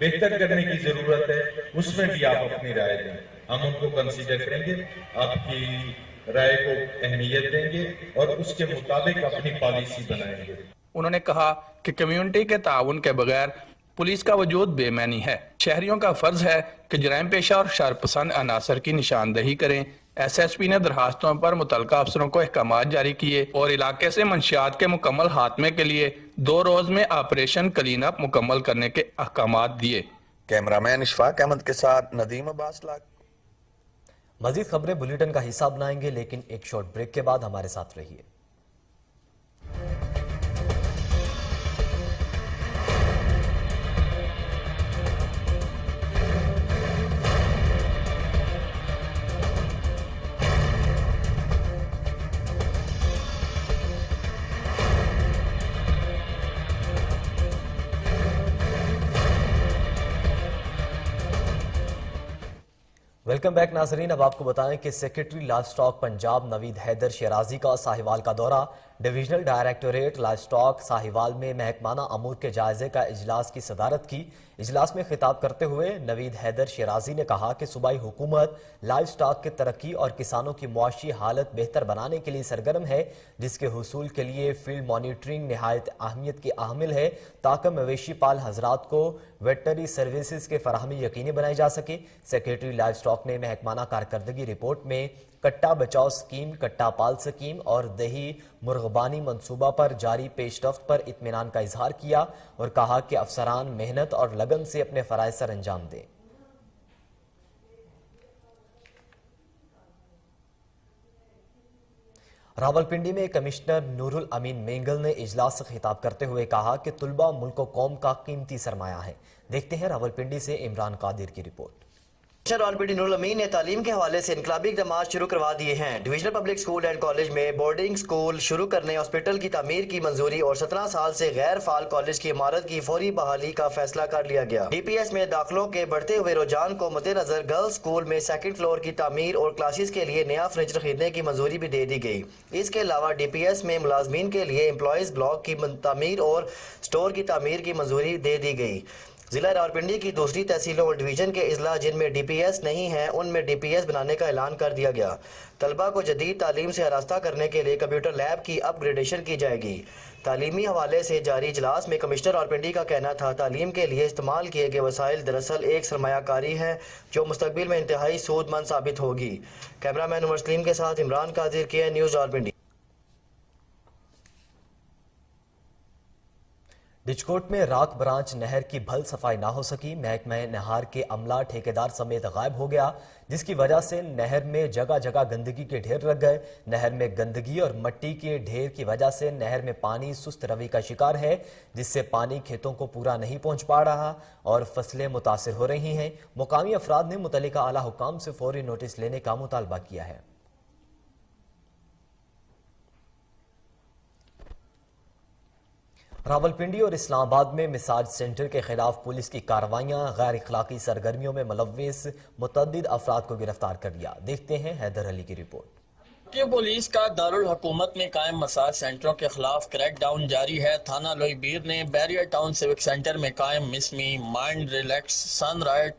बेहतर करने की जरूरत है, उसमें भी आप अपनी राय दें, हम उनको कंसीडर करेंगे, आपकी राय को अहमियत देंगे और उसके मुताबिक अपनी पॉलिसी बनाएंगे। उन्होंने कहा कि कम्युनिटी के ताउन के बगैर पुलिस का वजूद बेमानी है। शहरियों का फर्ज है कि जराइम पेशा और शरपसंद अनासर की निशानदेही करें। एसएसपी ने दरखास्तों पर मुतल्लिका अफसरों को अहकामात जारी किए और इलाके से मंशियात के मुकम्मल खात्मे के लिए 2 रोज में ऑपरेशन क्लीन अप मुकम्मल करने के अहकामात दिए। कैमरामैन इशफाक अहमद के साथ नदीम अब्बास लाक। मजीद खबरें बुलेटिन का हिस्सा बनाएंगे, लेकिन एक शॉर्ट ब्रेक के बाद हमारे साथ रहिए। वेलकम बैक नाजरीन। अब आपको बताएं कि secretary livestock Punjab Naveed Haider Shirazi का साहिवाल का दौरा। Divisional directorate livestock Sahiwal में महकमाना अमूर के जायजे का इजलास की सदारत की। इजलास में खिताब करते हुए नवीद हैदर शराजी ने कहा कि सूबाई हुकूमत लाइफ स्टॉक की तरक्की और किसानों की मुआशी हालत बेहतर बनाने के लिए सरगर्म है, जिसके हुसूल के लिए फील्ड मॉनिटरिंग नहायत अहमियत की हामिल है, ताकि मवेशी पाल हजरात को वेटनरी सर्विसेज के फराहमी यकीनी बनाई जा सके। सेक्रेटरी लाइफ स्टॉक ने महकमाना कारकर्दगी रिपोर्ट में कट्टा बचाओ स्कीम, कट्टा पाल स्कीम और दही मुर्गबानी मंसूबा पर जारी पेशरफ्त पर इत्मीनान का इजहार किया और कहा कि अफसरान मेहनत और लगन से अपने फराइज सर अंजाम दें। रावलपिंडी में कमिश्नर नूरुल अमीन मेंगल ने इजलास से खिताब करते हुए कहा कि तुलबा मुल्क व कौम का कीमती सरमाया है। देखते हैं रावलपिंडी से इमरान कादिर की रिपोर्ट। रावलपिंडी नूरुल अमीन ने तालीम के हवाले से इनकलाबी इक़दामात शुरू करवा दिए हैं। Divisional public school and college में बोर्डिंग स्कूल शुरू करने, हॉस्पिटल की तामीर की मंजूरी और 17 साल से गैर फाल कॉलेज की इमारत की फौरी बहाली का फैसला कर लिया गया। डीपीएस में दाखिलों के बढ़ते हुए रुझान को मद्देनजर गर्ल्स स्कूल में 2nd फ्लोर की तामीर और क्लासेस के लिए नया फर्नीचर खरीदने की मंजूरी भी दे दी गई। इसके अलावा डीपीएस में मुलाजमीन के लिए एम्प्लॉयज ब्लॉक की तामीर और स्टोर की तामीर की मंजूरी दे दी गई। जिला रावलपिंडी की दूसरी तहसीलों और डिवीजन के अजला जिनमें डीपीएस नहीं है, उनमें डीपीएस बनाने का ऐलान कर दिया गया। तलबा को जदीद तालीम से आरास्ता करने के लिए कंप्यूटर लैब की अपग्रेडेशन की जाएगी। तालीमी हवाले से जारी इजलास में कमिश्नर रावलपिंडी का कहना था, तालीम के लिए इस्तेमाल किए गए वसाइल दरअसल एक सरमायाकारी है जो मुस्तकबिल में इंतहाई सूदमंद साबित होगी। कैमरामैन उमर सलीम के साथ इमरान कादिर, KN न्यूज़ रावलपिंडी। डिचकोट में राक ब्रांच नहर की भल सफाई ना हो सकी। महकमा नहर के अमला ठेकेदार समेत गायब हो गया, जिसकी वजह से नहर में जगह जगह गंदगी के ढेर लग गए। नहर में गंदगी और मिट्टी के ढेर की वजह से नहर में पानी सुस्त रवि का शिकार है, जिससे पानी खेतों को पूरा नहीं पहुंच पा रहा और फसलें मुतासिर हो रही हैं। मुकामी अफराद ने मुतल्लिका आला हुकाम से फौरी नोटिस लेने का मुतालबा किया है। रावलपिंडी और इस्लामाबाद में मसाज सेंटर के खिलाफ पुलिस की कार्रवाइयां, गैर इखलाकी सरगर्मियों में मुलव्विस मुतअद्दिद अफराद को गिरफ्तार कर लिया। देखते हैं हैदर अली की रिपोर्ट। कि पुलिस का दारुल हुकूमत में कायम मसाज सेंटरों के खिलाफ क्रैकडाउन जारी है। थाना लोईबीर ने बैरियर टाउन सिविक सेंटर में कायम मिसमी, माइंड रिलैक्स, सनराइट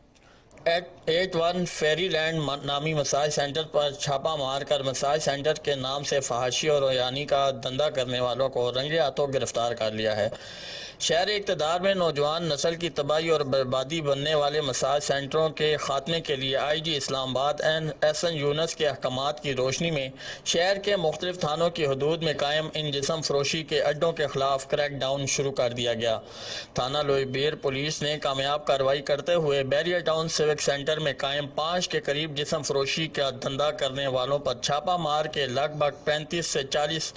81 फेरीलैंड नामी मसाज सेंटर पर छापा मारकर मसाज सेंटर के नाम से फहाशी और रोयानी का धंधा करने वालों को रंगे हाथों गिरफ्तार कर लिया है। शहर इक़्तिदार में नौजवान नस्ल की तबाही और बर्बादी बनने वाले मसाज सेंटरों के खात्मे के लिए IG इस्लामाबाद SN यूनुस के अहकामात की रोशनी में शहर के मुख्तलिफ थानों की हदूद में कायम इन जिस्म फरोशी के अड्डों के खिलाफ क्रैक डाउन शुरू कर दिया गया। थाना लोईबीर पुलिस ने कामयाब कार्रवाई करते हुए बैरियर टाउन सिविक सेंटर में कायम 5 के करीब जिस्म फरोशी का धंधा करने वालों पर छापा मार के लगभग 35 से 40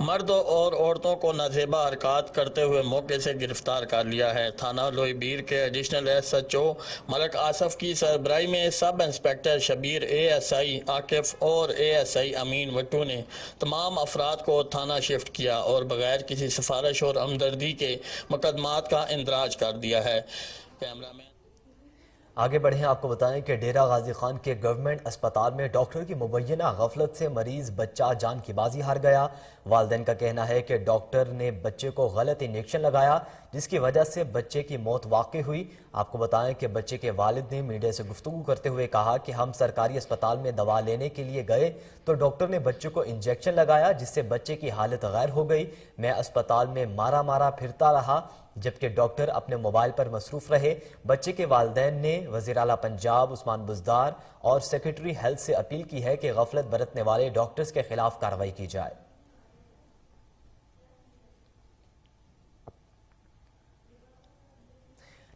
मर्दों और औरतों को नाजेबा हरकत करते हुए मौके से गिरफ्तार कर लिया है। थाना लोईबीर के एडिशनल SHO मलक आसफ की सरबराही में sub inspector Shabir, ASI Akif और ASI अमीन वट्टू ने तमाम अफराद को थाना शिफ्ट किया और बगैर किसी सिफारिश और हमदर्दी के मुकदमात का इंदराज कर दिया है। कैमरामैन आगे बढ़ें, आपको बताएं कि डेरा गाजी खान के गवर्नमेंट अस्पताल में डॉक्टर की मुबैना गफलत से मरीज बच्चा जान की बाजी हार गया। वालिदैन का कहना है कि डॉक्टर ने बच्चे को गलत इंजेक्शन लगाया, जिसकी वजह से बच्चे की मौत वाक़ई हुई। आपको बताएं कि बच्चे के वालिद ने मीडिया से गुफ्तगू करते हुए कहा कि हम सरकारी अस्पताल में दवा लेने के लिए गए तो डॉक्टर ने बच्चे को इंजेक्शन लगाया, जिससे बच्चे की हालत गैर हो गई। मैं अस्पताल में मारा मारा फिरता रहा, जबकि डॉक्टर अपने मोबाइल पर मसरूफ रहे। बच्चे के वालिदैन ने वज़ीर आला पंजाब उस्मान बुज़दार और सेक्रेटरी हेल्थ से अपील की है कि गफलत बरतने वाले डॉक्टर्स के खिलाफ कार्रवाई की जाए।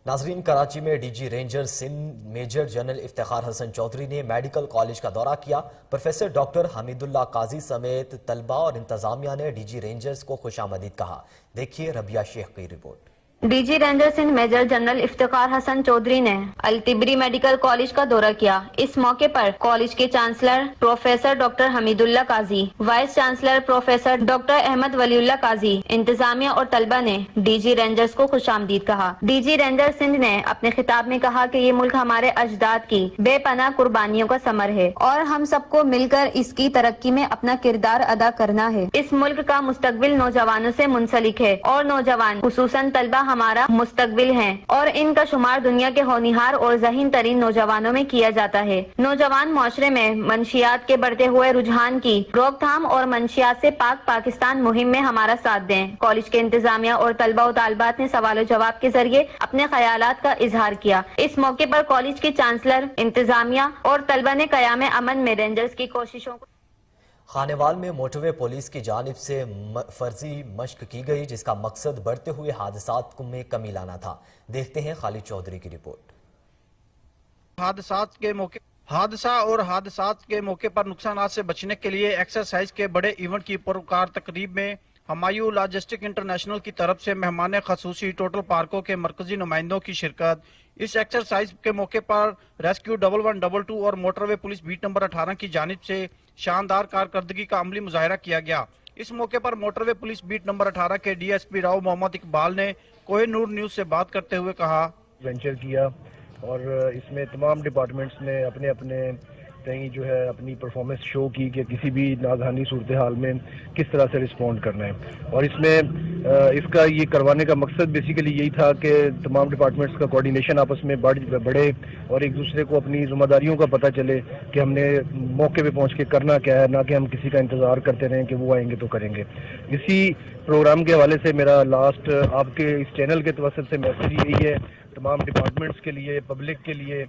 नाजरीन, कराची में DG ranger Sindh major general Iftikhar Hasan Chaudhry ने मेडिकल कॉलेज का दौरा किया। प्रोफेसर डॉक्टर हमीदुल्लाह काजी समेत तलबा और इंतजामिया ने DG रेंजर्स को खुशामदीद कहा। देखिए रबिया शेख की report. DG ranger Sindh major general Iftikhar Hasan Chaudhry ने अल-तिबरी मेडिकल कॉलेज का दौरा किया। इस मौके पर कॉलेज के chancellor professor doctor Hamidullah Qazi, vice chancellor professor doctor Ahmed Waliullah Qazi, इंतजामिया और तलबा ने DG रेंजर्स को खुशामदीद कहा। DG रेंजर सिंध ने अपने खिताब में कहा कि ये मुल्क हमारे अजदाद की बेपनाह कुर्बानियों का समर है और हम सबको मिलकर इसकी तरक्की में अपना किरदार अदा करना है। इस मुल्क का मुस्तकबिल नौजवानों से मुंसलिक है और नौजवान खुसूसन तलबा हमारा मुस्तकबिल हैं और इनका शुमार दुनिया के होनहार और ज़हीन तरीन नौजवानों में किया जाता है। नौजवान माशरे में मंशियात के बढ़ते हुए रुझान की रोकथाम और मंशियात से पाक पाकिस्तान मुहिम में हमारा साथ दें। कॉलेज के इंतजामिया और तलबा और तालिबात ने सवाल जवाब के जरिए अपने ख्यालात का इजहार किया। इस मौके पर कॉलेज के चांसलर, इंतजामिया और तलबा ने क़याम अमन में रेंजर्स की कोशिशों को खानेवाल में मोटरवे पुलिस की जानिब से फर्जी मशक की गई, जिसका मकसद बढ़ते हुए हादसात में कमी लाना था। देखते हैं खालिद चौधरी की रिपोर्ट। हादसात के मौके पर नुकसानात से बचने के लिए एक्सरसाइज के बड़े इवेंट की पुरकार तकरीब में हमायूं लॉजिस्टिक इंटरनेशनल की तरफ से मेहमान खसूसी टोटल पार्कों के मरकजी नुमाइंदों की शिरकत। इस एक्सरसाइज के मौके पर रेस्क्यू 1112 और मोटरवे पुलिस बीट नंबर 18 की जानिब से शानदार कारकर्दगी का अमली मुजाहरा किया गया। इस मौके पर मोटरवे पुलिस बीट नंबर 18 के DSP राव मोहम्मद इकबाल ने कोहे नूर न्यूज से बात करते हुए कहा, वेंचर किया और इसमें तमाम डिपार्टमेंट्स ने अपने अपने कहीं जो है अपनी परफॉर्मेंस शो की कि किसी भी नागहानी सूरत हाल में किस तरह से रिस्पॉन्ड करना है। और इसमें इसका ये करवाने का मकसद बेसिकली यही था कि तमाम डिपार्टमेंट्स का कोऑर्डिनेशन आपस में बढ़े और एक दूसरे को अपनी जिम्मेदारियों का पता चले कि हमने मौके पे पहुंच के करना क्या है, ना कि हम किसी का इंतज़ार करते रहें कि वो आएंगे तो करेंगे। इसी प्रोग्राम के हवाले से मेरा लास्ट आपके इस चैनल के तवसत से मैसेज यही है तमाम डिपार्टमेंट्स के लिए, पब्लिक के लिए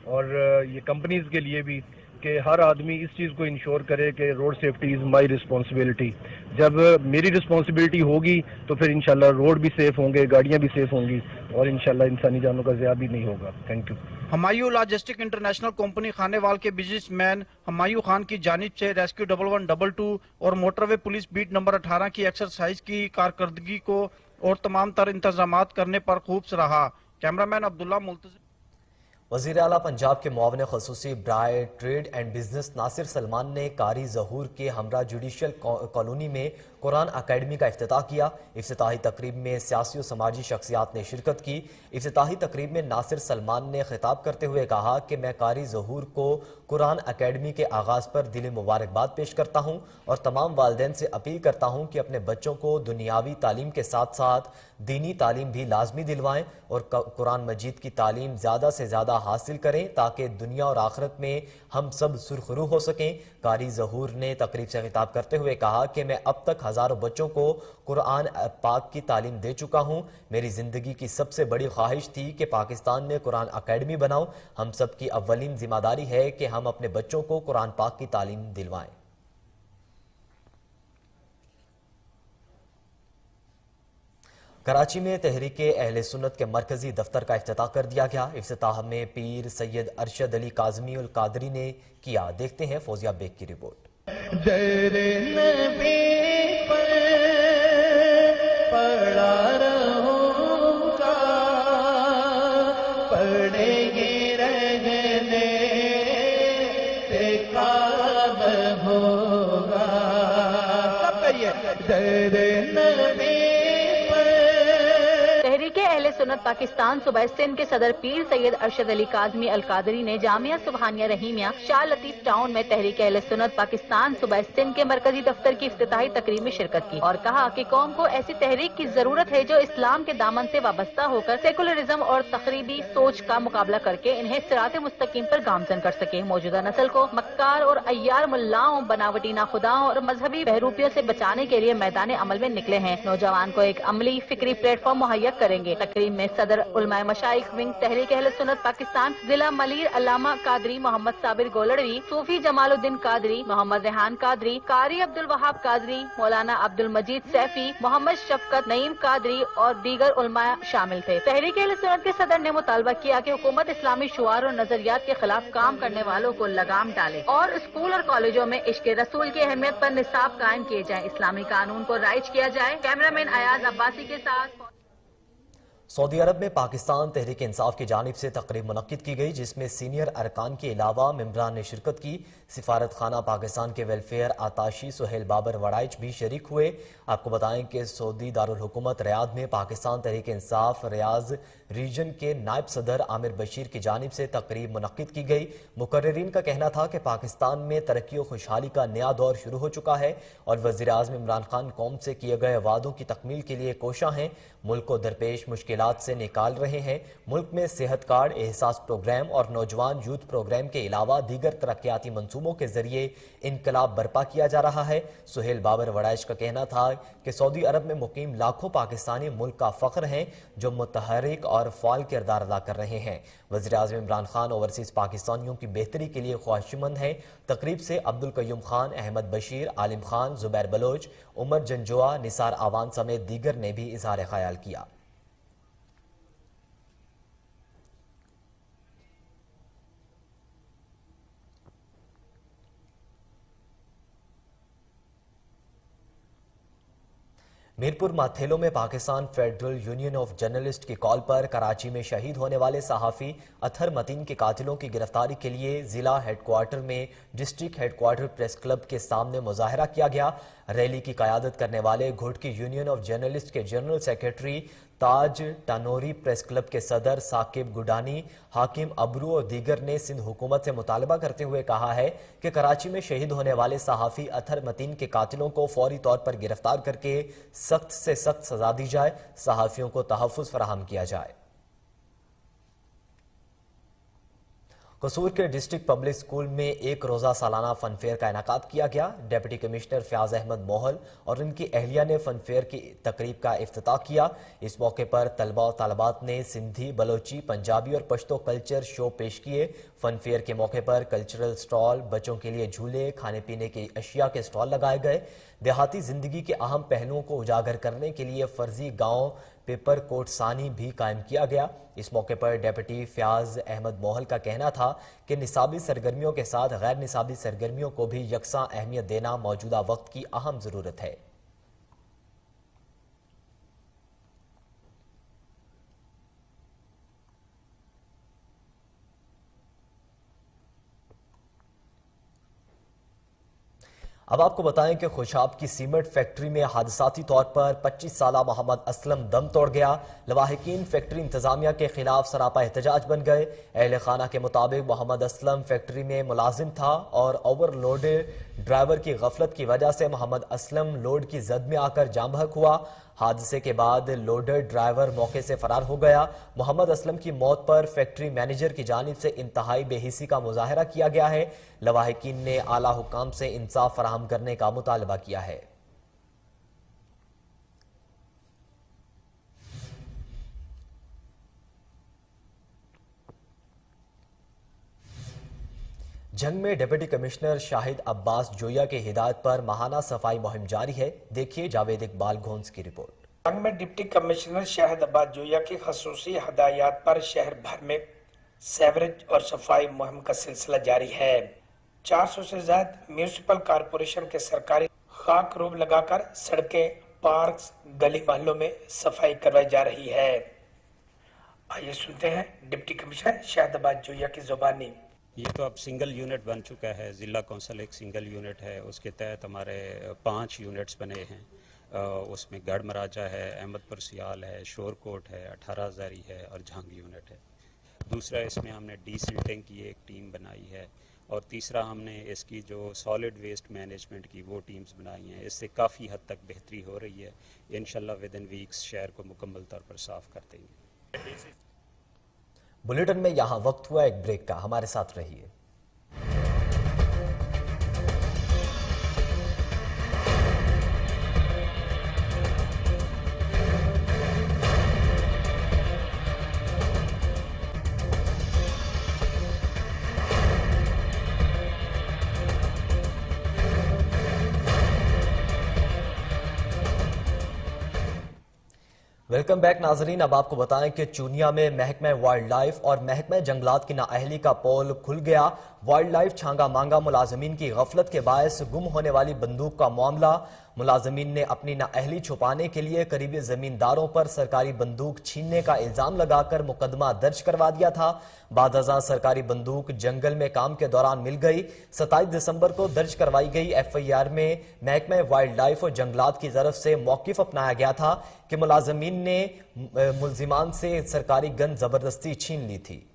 और ये कंपनीज के लिए भी کہ ہر آدمی اس چیز کو انشور کرے کہ road safety is my responsibility. جب میری رسپانسبلٹی ہوگی تو پھر انشاءاللہ روڈ بھی سیف ہوں گے, گاڑیاں بھی سیف ہوں گی اور انشاءاللہ انسانی جانوں کا ضیاع بھی نہیں ہوگا. Thank you. Humayun logistic international company خانے وال کے بزنس مین ہمایوں خان کی جانب سے ریسکیو 1122 اور موٹر وے پولیس بیٹ نمبر 18 کی ایکسرسائز کی کارکردگی کو اور تمام تر انتظامات کرنے پر خوب سراہا. کیمرامین عبداللہ ملتزم. وزیر اعلیٰ پنجاب کے معاون خصوصی برائے ٹریڈ اینڈ بزنس ناصر سلمان نے قاری ظہور کے ہمراہ جوڈیشل کالونی میں قرآن اکیڈمی کا افتتاح کیا. افتتاحی تقریب میں سیاسی و سماجی شخصیات نے شرکت کی. افتتاحی تقریب میں ناصر سلمان نے خطاب کرتے ہوئے کہا کہ میں قاری ظہور کو قرآن اکیڈمی کے آغاز پر دلی مبارکباد پیش کرتا ہوں اور تمام والدین سے اپیل کرتا ہوں کہ اپنے بچوں کو دنیاوی تعلیم کے ساتھ ساتھ دینی تعلیم بھی لازمی دلوائیں اور قرآن مجید کی تعلیم زیادہ سے زیادہ حاصل کریں تاکہ دنیا اور آخرت میں ہم سب سرخرو ہو سکیں. قاری ظہور نے تقریب سے خطاب کرتے ہوئے کہا کہ میں اب تک ہزاروں بچوں کو قرآن پاک کی تعلیم دے چکا ہوں. میری زندگی کی سب سے بڑی خواہش تھی کہ پاکستان میں قرآن اکیڈمی بناؤں. ہم سب کی اولین ذمہ داری ہے کہ ہم اپنے بچوں کو قرآن پاک کی تعلیم دلوائیں. کراچی میں تحریک اہل سنت کے مرکزی دفتر کا افتتاح کر دیا گیا. افتتاح میں پیر سید ارشد علی کاظمی القادری نے کیا. دیکھتے ہیں فوزیہ بیگ کی رپورٹ. پڑا رہوں گا پڑے گی رہنے سے کام ہوگا. سب کہیے در نبی. تحریک اہل سنت پاکستان صوبہ سندھ کے صدر پیر سید ارشد علی کاظمی القادری نے جامعہ سبحانیہ رحیمیہ شاہ لطیف ٹاؤن میں تحریک اہل سنت پاکستان صوبہ سندھ کے مرکزی دفتر کی افتتاحی تقریب میں شرکت کی اور کہا کہ قوم کو ایسی تحریک کی ضرورت ہے جو اسلام کے دامن سے وابستہ ہو کر سیکولرزم اور تخریبی سوچ کا مقابلہ کر کے انہیں صراط مستقیم پر گامزن کر سکے. موجودہ نسل کو مکار اور عیار ملاؤں، بناوٹی ناخداؤں اور مذہبی بہروپیوں سے بچانے کے لیے میدان عمل میں نکلے ہیں. نوجوان کو ایک عملی فکری پلیٹ فارم مہیا کریں گے. تقریب میں صدر علماء مشائخ ونگ تحریک اہل سنت پاکستان ضلع ملیر علامہ قادری محمد صابر گولڑوی، صوفی جمال الدین قادری، محمد ریحان قادری، قاری عبد الوہاب قادری، مولانا عبد المجید سیفی، محمد شفقت نعیم قادری اور دیگر علماء شامل تھے. تحریک اہل سنت کے صدر نے مطالبہ کیا کہ حکومت اسلامی شعار اور نظریات کے خلاف کام کرنے والوں کو لگام ڈالے اور اسکول اور کالجوں میں عشق رسول کی اہمیت پر نصاب قائم کیے جائیں. اسلامی قانون کو رائج کیا جائے. کیمرامین ایاز عباسی کے ساتھ. سعودی عرب میں پاکستان تحریک انصاف کی جانب سے تقریب منعقد کی گئی جس میں سینئر ارکان کے علاوہ ممبران نے شرکت کی. سفارت خانہ پاکستان کے ویلفیئر آتاشی سہیل بابر وڑائچ بھی شریک ہوئے. آپ کو بتائیں کہ سعودی دارالحکومت ریاض میں پاکستان تحریک انصاف ریاض ریجن کے نائب صدر عامر بشیر کی جانب سے تقریب منعقد کی گئی. مقررین کا کہنا تھا کہ پاکستان میں ترقی و خوشحالی کا نیا دور شروع ہو چکا ہے اور وزیر اعظم عمران خان قوم سے کیے گئے وعدوں کی تکمیل کے لیے کوشاں ہیں. ملک کو درپیش مشکلات سے نکال رہے ہیں. ملک میں صحت کارڈ، احساس پروگرام اور نوجوان یوتھ پروگرام کے علاوہ دیگر ترقیاتی منصوبوں کے ذریعے انقلاب برپا کیا جا رہا ہے. سہیل بابر وڑائچ کا کہنا تھا کہ سعودی عرب میں مقیم لاکھوں پاکستانی ملک کا فخر ہیں جو متحرک اور فعال کردار ادا کر رہے ہیں. وزیر اعظم عمران خان اوورسیز پاکستانیوں کی بہتری کے لیے خواہشمند ہیں. تقریب سے عبدالقیوم خان، احمد بشیر، عالم خان، زبیر بلوچ، عمر جنجوہ، نثار آوان سمیت دیگر نے بھی اظہار خیال کیا. میرپور ماتھیلو میں Pakistan federal union of journalist کی کال پر کراچی میں شہید ہونے والے صحافی اطہر متین کے قاتلوں کی گرفتاری کے لیے ضلع ہیڈ کوارٹر میں district headquarter press club کے سامنے مظاہرہ کیا گیا. ریلی کی قیادت کرنے والے گھوٹکی یونین آف جرنلسٹ کے جنرل سیکریٹری تاج ٹانوری، پریس کلب کے صدر ثاقب گڈانی، حاکم ابرو اور دیگر نے سندھ حکومت سے مطالبہ کرتے ہوئے کہا ہے کہ کراچی میں شہید ہونے والے صحافی اطہر متین کے قاتلوں کو فوری طور پر گرفتار کر کے سخت سے سخت سزا دی جائے، صحافیوں کو تحفظ فراہم کیا جائے. कसूर के डिस्ट्रिक्ट पब्लिक स्कूल में एक रोज़ा सालाना फन फेयर का इनेकाद किया गया। डिप्टी कमिश्नर फयाज अहमद मोहल और उनकी अहलिया ने फन फेयर की तकरीब का इफ्तिताह किया। इस मौके पर तलबा और तालबात ने सिंधी, बलोची, पंजाबी और पश्तो कल्चर शो पेश किए। फन फेयर के मौके पर कल्चरल स्टॉल, बच्चों के लिए झूले, खाने पीने की अशिया के स्टॉल लगाए गए। देहाती जिंदगी के अहम पहलुओं को उजागर करने के लिए फर्जी गांव पेपर कोट सानी भी कायम किया गया। इस मौके पर डिप्टी फयाज अहमद मोहल का कहना था कि निसाबी सरगर्मियों के साथ गैर निसाबी सरगर्मियों को भी यकसा अहमियत देना मौजूदा वक्त की अहम ज़रूरत है। अब आपको बताएं कि खुशाब की सीमेंट फैक्ट्री में हादसाती तौर पर 25 साला मोहम्मद असलम दम तोड़ गया। लवाहिकीन फैक्ट्री इंतजामिया के खिलाफ सरापा एहतजाज बन गए। अहले खाना के मुताबिक मोहम्मद असलम फैक्ट्री में मुलाजिम था और ओवरलोडेड ड्राइवर की गफलत की वजह से मोहम्मद असलम लोड की जद में आकर जाम बहक हुआ। हादसे के बाद लोडर ड्राइवर मौके से फरार हो गया। मोहम्मद असलम की मौत पर फैक्ट्री मैनेजर की जानिब से इंतहाई बेहिसी का मुजाहरा किया गया है। लवाहिकीन ने आला हुकाम से इंसाफ फराहम करने का मुतालबा किया है। जंग में डिप्टी कमिश्नर शाहिद अब्बास जोया की हिदायत पर माहाना सफाई मुहिम जारी है। देखिए जावेद इकबाल घोंस की रिपोर्ट। जंग में डिप्टी कमिश्नर शाहिद अब्बास जोया की खसूसी हदायत पर शहर भर में सेवरेज और सफाई मुहिम का सिलसिला जारी है। 400 से ज्यादा म्यूनिसिपल कॉरपोरेशन के सरकारी खाक रूब लगाकर सड़कें, पार्क्स, गली मोहल्लों में सफाई करवाई जा रही है। आइए सुनते हैं डिप्टी कमिश्नर शाहिद अब्बास जोया की जुबानी। ये तो अब सिंगल यूनिट बन चुका है। ज़िला कौंसिल एक सिंगल यूनिट है, उसके तहत हमारे 5 यूनिट्स बने हैं। उसमें गढ़ मराजा है, अहमदपुर सियाल है, शोरकोट है, 18 हज़ारी है और झांग यूनिट है। दूसरा इसमें हमने डीसिल्टिंग की एक टीम बनाई है और तीसरा हमने इसकी जो सॉलिड वेस्ट मैनेजमेंट की वो टीम्स बनाई हैं। इससे काफ़ी हद तक बेहतरी हो रही है। इंशाल्लाह विद इन वीक्स शहर को मुकम्मल तौर पर साफ़ कर देंगे। बुलेटिन में यहां वक्त हुआ एक ब्रेक का, हमारे साथ रहिए। वेलकम बैक नाजरीन। अब आपको बताएं कि चूनिया में महकमा वाइल्ड लाइफ और महकमा जंगलात की नाअहली का पोल खुल गया। वाइल्ड लाइफ छांगा मांगा मुलाजमीन की गफलत के बायस गुम होने वाली बंदूक का मामला। मुलाजमीन ने अपनी नाअहली छुपाने के लिए करीबी जमींदारों पर सरकारी बंदूक छीनने का इल्जाम लगाकर मुकदमा दर्ज करवा दिया था। बादअज़ां सरकारी बंदूक जंगल में काम के दौरान मिल गई। 27 दिसंबर को दर्ज करवाई गई FIR में महकमा वाइल्ड लाइफ और जंगलात की तरफ से मौक़िफ़ अपनाया गया था कि मुलाजमीन ने मुल्जिमान से सरकारी गन जबरदस्ती छीन ली थी।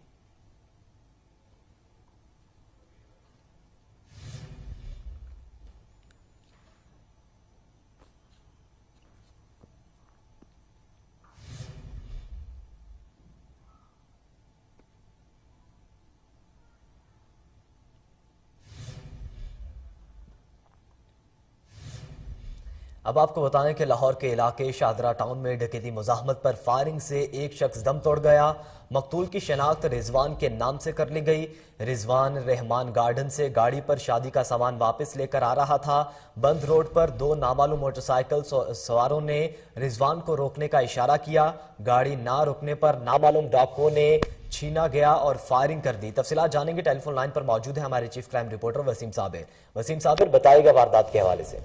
अब आपको बताएं कि लाहौर के इलाके शादरा टाउन में डकैती मुजाहमत पर फायरिंग से एक शख्स दम तोड़ गया। मकतूल की शनाख्त रिजवान के नाम से कर ली गई। रिजवान रहमान गार्डन से गाड़ी पर शादी का सामान वापस लेकर आ रहा था। बंद रोड पर 2 नामालूम मोटरसाइकिल सवारों ने रिजवान को रोकने का इशारा किया। गाड़ी ना रुकने पर नामालूम डाकुओं ने छीना गया और फायरिंग कर दी। तफसीलात जानेंगे। टेलीफोन लाइन पर मौजूद है हमारे chief crime reporter Waseem Sabir. Waseem Sabir, बताइएगा वारदात के हवाले से।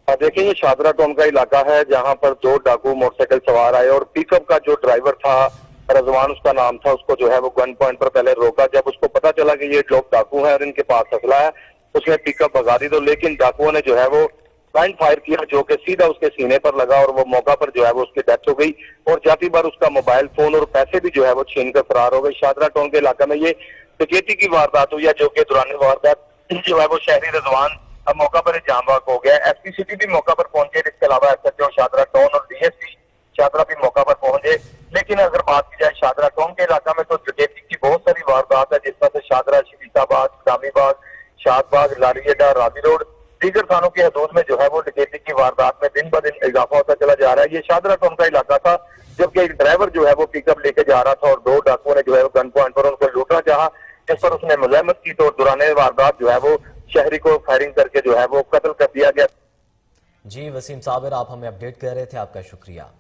देखिए, ये शादरा टाउन का इलाका है जहां पर 2 डाकू मोटरसाइकिल सवार आए और पिकअप का जो ड्राइवर था, रजवान उसका नाम था, उसको जो है वो गन पॉइंट पर पहले रोका। जब उसको पता चला कि ये लोग डाकू हैं और इनके पास असला है, उसने पिकअप भगा दी। तो लेकिन डाकुओं ने जो है वो ब्लाइंड फायर किया जो कि सीधा उसके सीने पर लगा और वो मौका पर जो है वो उसकी डेथ हो गई और जाती बार उसका मोबाइल फोन और पैसे भी जो है वो छीन कर फरार हो गए। शादरा टाउन के इलाके में ये डकैती की वारदात हुई है जो कि दौरान वारदात जो है वो शहरी रजवान अब मौका पर जामबाग हो गया। SP सिटी भी मौका पर पहुंचे, इसके अलावा SHO शादरा टाउन और DSP शादरा भी मौका पर पहुंचे। लेकिन अगर बात की जाए शादरा टाउन के इलाका में तो डकैती की बहुत सारी वारदात है शादरा, शरीफाबाद, इस्लामीबाद, शादबाग, लारी अड्डा, रावी रोड, दीगर थानों की हदूद में जो है वो डकैती की वारदात में दिन ब दिन इजाफा होता चला जा रहा है। ये शादरा टाउन का इलाका था, जबकि एक ड्राइवर जो है वो पिकअप लेके जा रहा था और दो डाकुओं ने जो है वो गन पॉइंट पर उनको लूटना चाहा, जिस पर उसने मुज़ाहमत की तो दौरान वारदात जो है वो शहरी को फायरिंग करके जो है वो कत्ल कर दिया गया। जी वसीम साबिर, आप हमें अपडेट कर रहे थे, आपका शुक्रिया।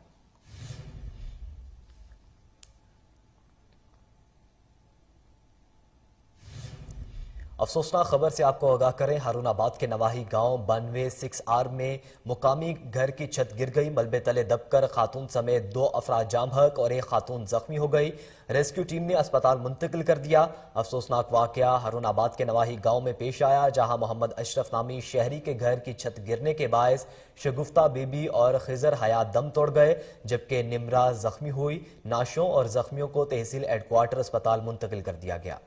अफसोसनाक खबर से आपको आगाह करें, हारूनाबाद के नवाही गांव 92 6R में मुकामी घर की छत गिर गई। मलबे तले दबकर खातून समेत 2 अफराद जाम हक और एक खातून जख्मी हो गई। रेस्क्यू टीम ने अस्पताल मुंतकिल कर दिया। अफसोसनाक वाकया हारूनाबाद के नवाही गांव में पेश आया, जहां मोहम्मद अशरफ नामी शहरी के घर की छत गिरने के बायस शगुफ्ता बीबी और खिजर हयात दम तोड़ गए, जबकि निमरा जख्मी हुई। नाशों और जख्मियों को तहसील हेडक्वार्टर अस्पताल मुंतकिल कर दिया गया।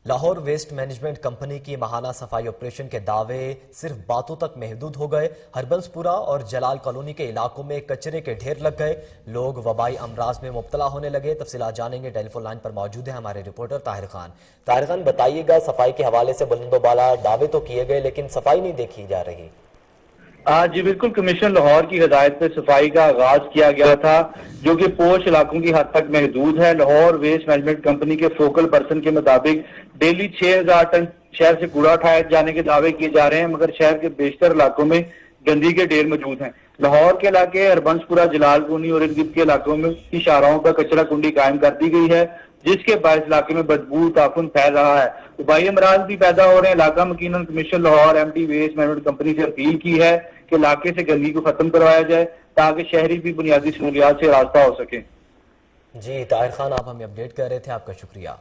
लाहौर वेस्ट मैनेजमेंट कंपनी की माहाना सफाई ऑपरेशन के दावे सिर्फ बातों तक महदूद हो गए। हरबंसपुरा और जलाल कॉलोनी के इलाकों में कचरे के ढेर लग गए, लोग वबाई अमराज में मुब्तला होने लगे। तफसीलात जानेंगे, टेलीफोन लाइन पर मौजूद है हमारे रिपोर्टर ताहिर खान। ताहिर खान, बताइएगा, सफाई के हवाले से बुलंदोबाला दावे तो किए गए लेकिन सफाई नहीं देखी जा रही। जी बिल्कुल, कमीशन लाहौर की हिदायत पे सफाई का आगाज किया गया था, जो कि पोश इलाकों की हद तक महदूद है। लाहौर वेस्ट मैनेजमेंट कंपनी के फोकल पर्सन के मुताबिक डेली 6000 टन शहर से कूड़ा उठाए जाने के दावे किए जा रहे हैं, मगर शहर के बेशतर इलाकों में गंदगी के ढेर मौजूद हैं। लाहौर के इलाके हरबंसपुरा, जलाल कॉलोनी और इर्द गिर्द के इलाकों में की शाहराहों पर कचरा कुंडी कायम कर दी गई है, जिसके बायस इलाके में बदबू ताफुन फैल रहा है। वबाई अमराज भी पैदा हो रहे हैं। इलाका मकीनन कमीशन Lahore MD waste management company से अपील की है कि इलाके से गंदगी को खत्म करवाया जाए ताकि शहरी भी बुनियादी सहूलियात से रास्ता हो सके। जी ताहिर खान, आप हमें अपडेट कर रहे थे, आपका शुक्रिया।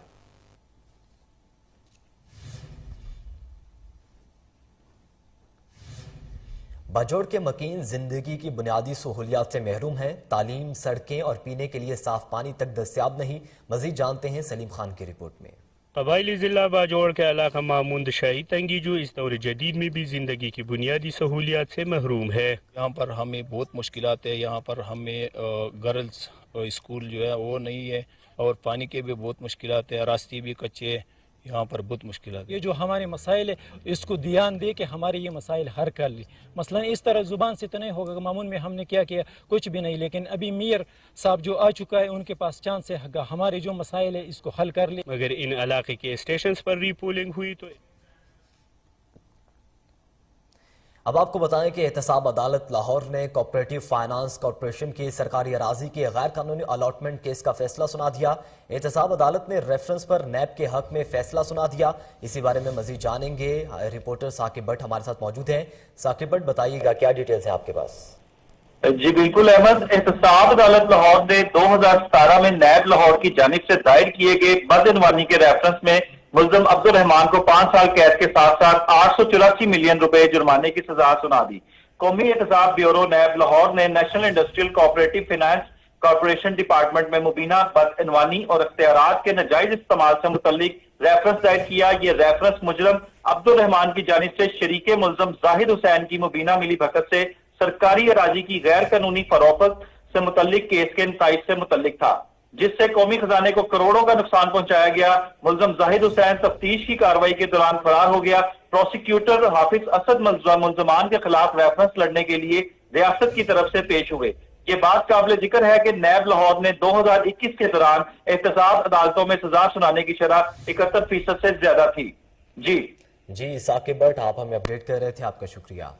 बाजोड़ के मकीन जिंदगी की बुनियादी सहूलियात से महरूम हैं। तालीम, सड़कें और पीने के लिए साफ पानी तक दस्तियाब नहीं। मजीद जानते हैं सलीम खान की रिपोर्ट में। कबायली जिला बाजोड़ के इलाका मामूद शाही तंगी जो इस दौर जदीद में भी जिंदगी की बुनियादी सहूलियात से महरूम है। यहाँ पर हमें बहुत मुश्किलात है। यहाँ पर हमें गर्ल्स स्कूल जो है वो नहीं है और पानी के भी बहुत मुश्किलात है, रास्ते भी कच्चे है, यहाँ पर बहुत मुश्किलात है। ये जो हमारे मसाइल है इसको ध्यान दे कि हमारे ये मसाइल हल कर ली। मसलन इस तरह जुबान से तो नहीं होगा, मामून में हमने क्या किया कुछ भी नहीं, लेकिन अभी मीर साहब जो आ चुका है उनके पास चांस है हमारे जो मसाइल है इसको हल कर ले। मगर इन इलाके के स्टेशन पर रीपोलिंग हुई तो अब आपको बताएं कि एहतसाब अदालत लाहौर ने कोऑपरेटिव फाइनेंस कॉरपोरेशन की सरकारी अराजी की गैर कानूनी अलॉटमेंट केस का फैसला सुना दिया। एहतसाब अदालत ने रेफरेंस पर नैब के हक में फैसला सुना दिया। इसी बारे में मजीद जानेंगे, रिपोर्टर साकिब भट्ट हमारे साथ मौजूद हैं। साकिब भट्ट, बताइएगा क्या डिटेल्स हैं आपके पास? जी बिल्कुल अहमद, एहतसाब अदालत लाहौर ने 2017 में नैब लाहौर की जानिब से दायर किए गए बदइनवानी के रेफरेंस में मुल्ज़िम अब्दुल रहमान को 5 साल कैद के साथ साथ 884 मिलियन रुपए जुर्माने की सजा सुना दी। कौमी एहतसाब ब्यूरो नैब लाहौर ने national industrial cooperative finance corporation department में मुबीना बदइनवानी और इख्तियारात के नाजायज इस्तेमाल से मुतल्लिक रेफरेंस दायर किया। ये रेफरेंस मुजरम अब्दुल रहमान की जानिब से शरीके मुल्ज़िम जाहिद हुसैन की मुबीना मिली भगत से सरकारी अराजी की गैर कानूनी फरोख्त से मुतल्लिक केस के नताइज से मुतल्लिक था, जिससे कौमी खजाने को करोड़ों का नुकसान पहुंचाया गया। मुल्ज़िम जाहिद हुसैन तफ्तीश की कार्रवाई के दौरान फरार हो गया। प्रोसिक्यूटर हाफिज असद मुल्ज़मान के खिलाफ रेफरेंस लड़ने के लिए रियासत की तरफ से पेश हुए। ये बात काबिल जिक्र है कि नैब लाहौर ने 2021 के दौरान एहतसाब अदालतों में सजा सुनाने की शरह 71% से ज्यादा थी। जी साकिब भट्ट, आप हमें अपडेट कर रहे थे, आपका शुक्रिया।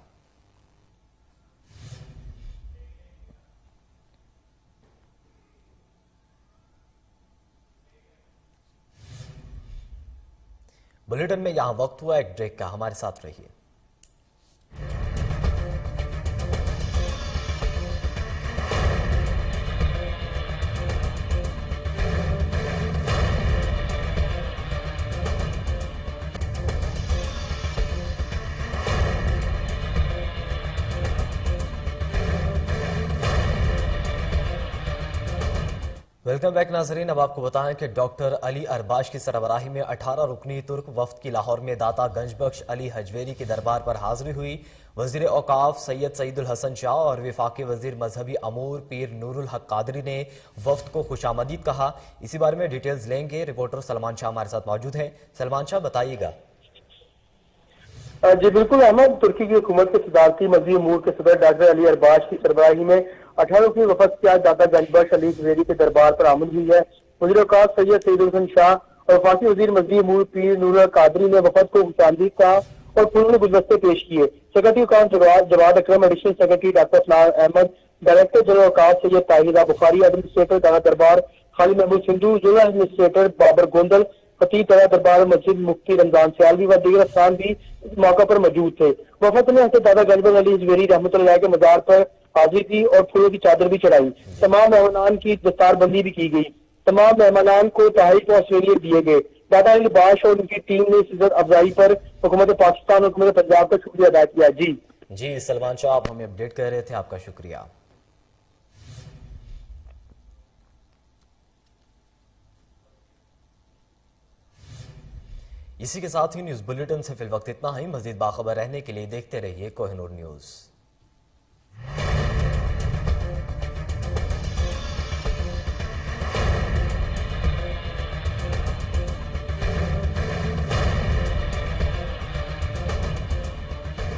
बुलेटिन में यहां वक्त हुआ एक ब्रेक का, हमारे साथ रहिए। वेलकम बैक नाजरीन। अब आपको बताएं कि डॉक्टर अली अरबाश की सरबराही में 18 रुकनी तुर्क वफ्द की लाहौर में दाता गंजबख्श अली हजवेरी के दरबार पर हाजिरी हुई। वजीर औकाफ सैयद सईदुल हसन शाह और वफाकी वजीर मजहबी अमूर पीर नूरुल हक कादरी ने वफ्द को खुशामदीद कहा। इसी बारे में डिटेल्स लेंगे। रिपोर्टर सलमान शाह हमारे साथ मौजूद हैं। सलमान शाह, बताइएगा। जी बिल्कुल अहमद, तुर्की की हुकूमत के सदारती मजहबी अमूर के सदर डॉक्टर अली अरबाश की सरबराही में 18 की वफद के आज दाता गंजबख्श अली हजवेरी के दरबार पर आमद हुई है। वजीर औकाफ सैयद सईदुल हसन शाह और वफाकी वजीर मजहबी अमूर पीर नूरुल हक कादरी ने वफद को खुशामदीद कहा और पुरने गुलदस्ते पेश किए। Secretary Auqaf Jawad Akram, additional secretary doctor Fanan Ahmed, director general Auqaf Syed Tahira Bukhari, administrator Data Darbar Khalid Mahmood Sindhu, जिला एडमिनिस्ट्रेटर बाबर गोंदल, खतीब दाता दरबार मस्जिद मुफ्ती रमजान सियालवी व दीगर अफसरान भी इस मौके पर मौजूद थे। वफद ने हज़रत दादा गंजबख्श अली हजवेरी रहमतुल्लाह अलैह के मज़ार पर हाजिरी दी और फूलों की चादर भी चढ़ाई। तमाम मेहमानान की दस्तारबंदी भी की गई। तमाम मेहमानान को तहरीक और हौसले दिए गए। दादा अली अरबाश और उनकी टीम ने इस इज्जत अफजाई पर हुकूमत पाकिस्तान और हुकूमत पंजाब का शुक्रिया अदा किया। जी सलमान शाह, आप हमें अपडेट कर रहे थे, आपका शुक्रिया। इसी के साथ ही न्यूज बुलेटिन से फिल वक्त इतना ही। मजीद बाखबर रहने के लिए देखते रहिए कोहिनूर न्यूज।